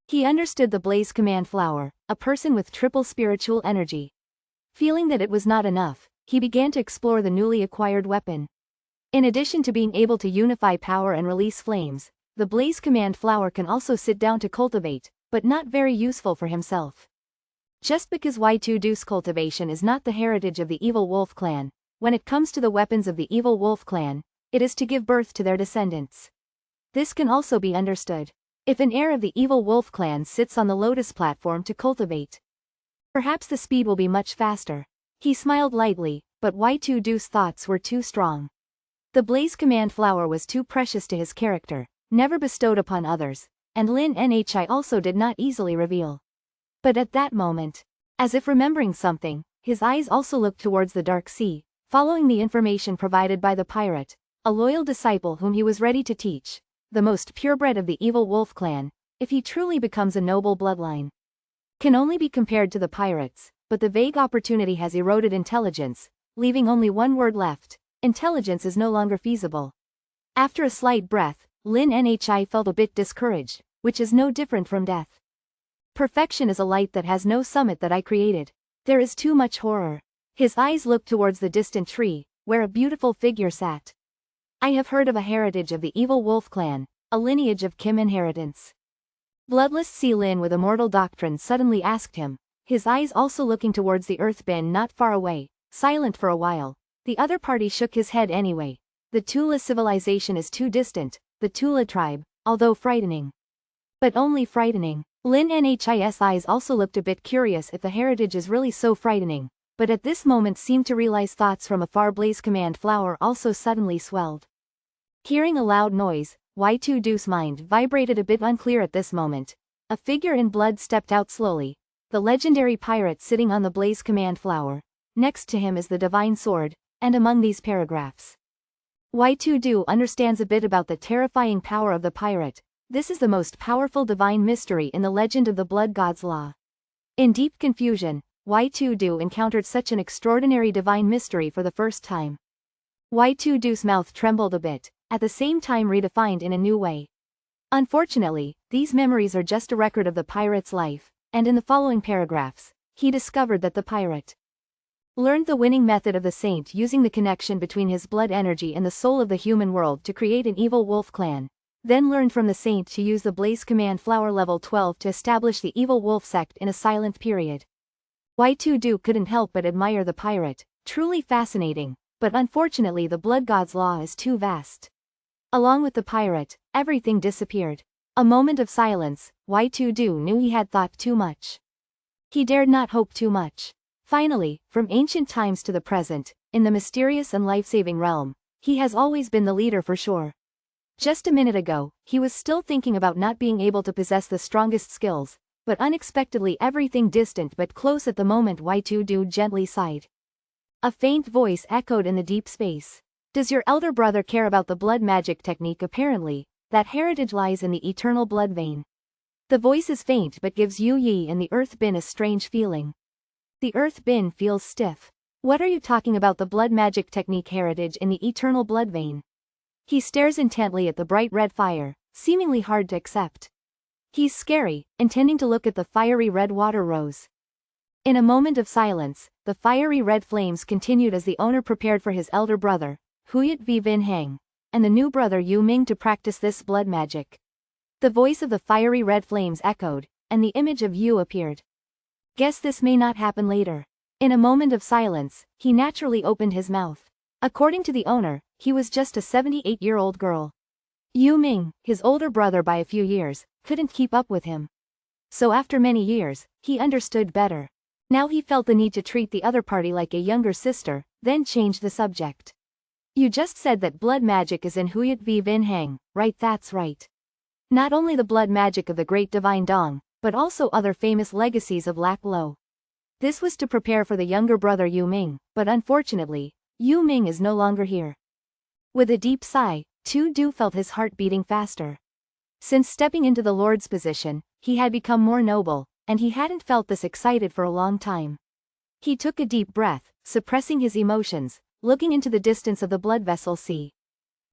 He understood the Blaze Command Flower, a person with triple spiritual energy. Feeling that it was not enough, he began to explore the newly acquired weapon. In addition to being able to unify power and release flames, the Blaze Command Flower can also sit down to cultivate, but not very useful for himself. Just because Y2Do's cultivation is not the heritage of the Evil Wolf clan, when it comes to the weapons of the Evil Wolf clan, it is to give birth to their descendants. This can also be understood. If an heir of the Evil Wolf clan sits on the Lotus platform to cultivate, perhaps the speed will be much faster. He smiled lightly, but Y2Do's thoughts were too strong. The Blaze Command Flower was too precious to his character, never bestowed upon others, and Lin Nhi also did not easily reveal. But at that moment, as if remembering something, his eyes also looked towards the dark sea, following the information provided by the pirate, a loyal disciple whom he was ready to teach, the most purebred of the evil wolf clan, if he truly becomes a noble bloodline. Can only be compared to the pirates, but the vague opportunity has eroded intelligence, leaving only one word left: intelligence is no longer feasible. After a slight breath, Lin Nhi felt a bit discouraged, which is no different from death. Perfection is a light that has no summit that I created. There is too much horror. His eyes looked towards the distant tree, where a beautiful figure sat. I have heard of a heritage of the evil wolf clan, a lineage of Kim inheritance. Bloodless Si Lin with immortal doctrine suddenly asked him, his eyes also looking towards the earth bin not far away, silent for a while. The other party shook his head anyway. The Tula civilization is too distant, the Tula tribe, although frightening. But only frightening. Lin Nhi's eyes also looked a bit curious if the heritage is really so frightening, but at this moment seemed to realize thoughts from afar. Blaze command flower also suddenly swelled. Hearing a loud noise, Y2Du's mind vibrated a bit unclear at this moment. A figure in blood stepped out slowly, the legendary pirate sitting on the blaze command flower. Next to him is the divine sword, and among these paragraphs. Y2Du understands a bit about the terrifying power of the pirate. This is the most powerful divine mystery in the legend of the blood god's law. In deep confusion, Y2Du encountered such an extraordinary divine mystery for the first time. Y2Du's mouth trembled a bit, at the same time redefined in a new way. Unfortunately, these memories are just a record of the pirate's life, and in the following paragraphs, he discovered that the pirate learned the winning method of the saint using the connection between his blood energy and the soul of the human world to create an evil wolf clan. Then learned from the saint to use the blaze command flower level 12 to establish the evil wolf sect in a silent period. Y2Du couldn't help but admire the pirate, truly fascinating, but unfortunately the blood god's law is too vast. Along with the pirate, everything disappeared. A moment of silence, Y2Du knew he had thought too much. He dared not hope too much. Finally, from ancient times to the present, in the mysterious and life-saving realm, he has always been the leader for sure. Just a minute ago, he was still thinking about not being able to possess the strongest skills, but unexpectedly everything distant but close at the moment. Y2Du gently sighed. A faint voice echoed in the deep space. Does your elder brother care about the blood magic technique? Apparently, that heritage lies in the eternal blood vein. The voice is faint but gives Yu Yi and the earth bin a strange feeling. The earth bin feels stiff. What are you talking about? The blood magic technique heritage in the eternal blood vein? He stares intently at the bright red fire, seemingly hard to accept. He's scary, intending to look at the fiery red water rose. In a moment of silence, the fiery red flames continued as the owner prepared for his elder brother, Huyat V. Vin Hang, and the new brother Yu Ming to practice this blood magic. The voice of the fiery red flames echoed, and the image of Yu appeared. Guess this may not happen later. In a moment of silence, he naturally opened his mouth. According to the owner, he was just a 78-year-old girl. Yu Ming, his older brother by a few years, couldn't keep up with him. So after many years, he understood better. Now he felt the need to treat the other party like a younger sister, then changed the subject. You just said that blood magic is in Huyat V. Vin Hang, right? That's right. Not only the blood magic of the great divine Dong, but also other famous legacies of Lak Lo. This was to prepare for the younger brother Yu Ming, but unfortunately, Yu Ming is no longer here. With a deep sigh, Tu-Du felt his heart beating faster. Since stepping into the Lord's position, he had become more noble, and he hadn't felt this excited for a long time. He took a deep breath, suppressing his emotions, looking into the distance of the blood vessel sea.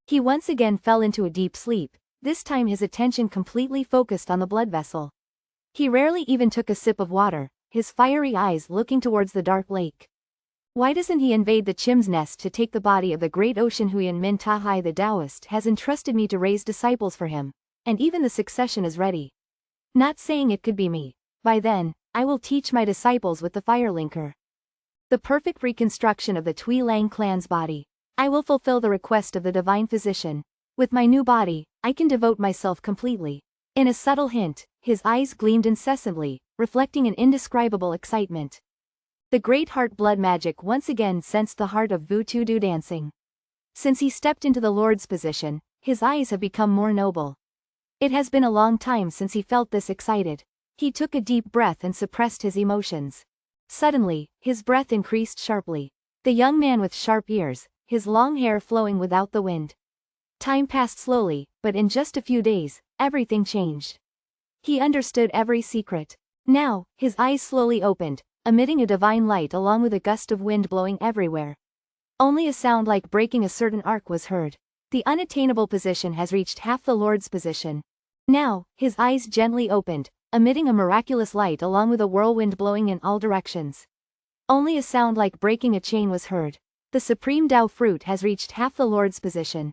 He once again fell into a deep sleep, this time his attention completely focused on the blood vessel. He rarely even took a sip of water, his fiery eyes looking towards the dark lake. Why doesn't he invade the Chim's nest to take the body of the great ocean? Huyan Min Tahai the Taoist has entrusted me to raise disciples for him, and even the succession is ready. Not saying it could be me. By then, I will teach my disciples with the Firelinker. The perfect reconstruction of the Tui Lang clan's body. I will fulfill the request of the divine physician. With my new body, I can devote myself completely. In a subtle hint, his eyes gleamed incessantly, reflecting an indescribable excitement. The great heart blood magic once again sensed the heart of Vu Tu Du dancing. Since he stepped into the Lord's position, his eyes have become more noble. It has been a long time since he felt this excited. He took a deep breath and suppressed his emotions. Suddenly, his breath increased sharply. The young man with sharp ears, his long hair flowing without the wind. Time passed slowly, but in just a few days, everything changed. He understood every secret. Now, his eyes slowly opened, emitting a divine light along with a gust of wind blowing everywhere. Only a sound like breaking a certain arc was heard. The unattainable position has reached half the Lord's position. Now, his eyes gently opened, emitting a miraculous light along with a whirlwind blowing in all directions. Only a sound like breaking a chain was heard. The supreme Tao fruit has reached half the Lord's position.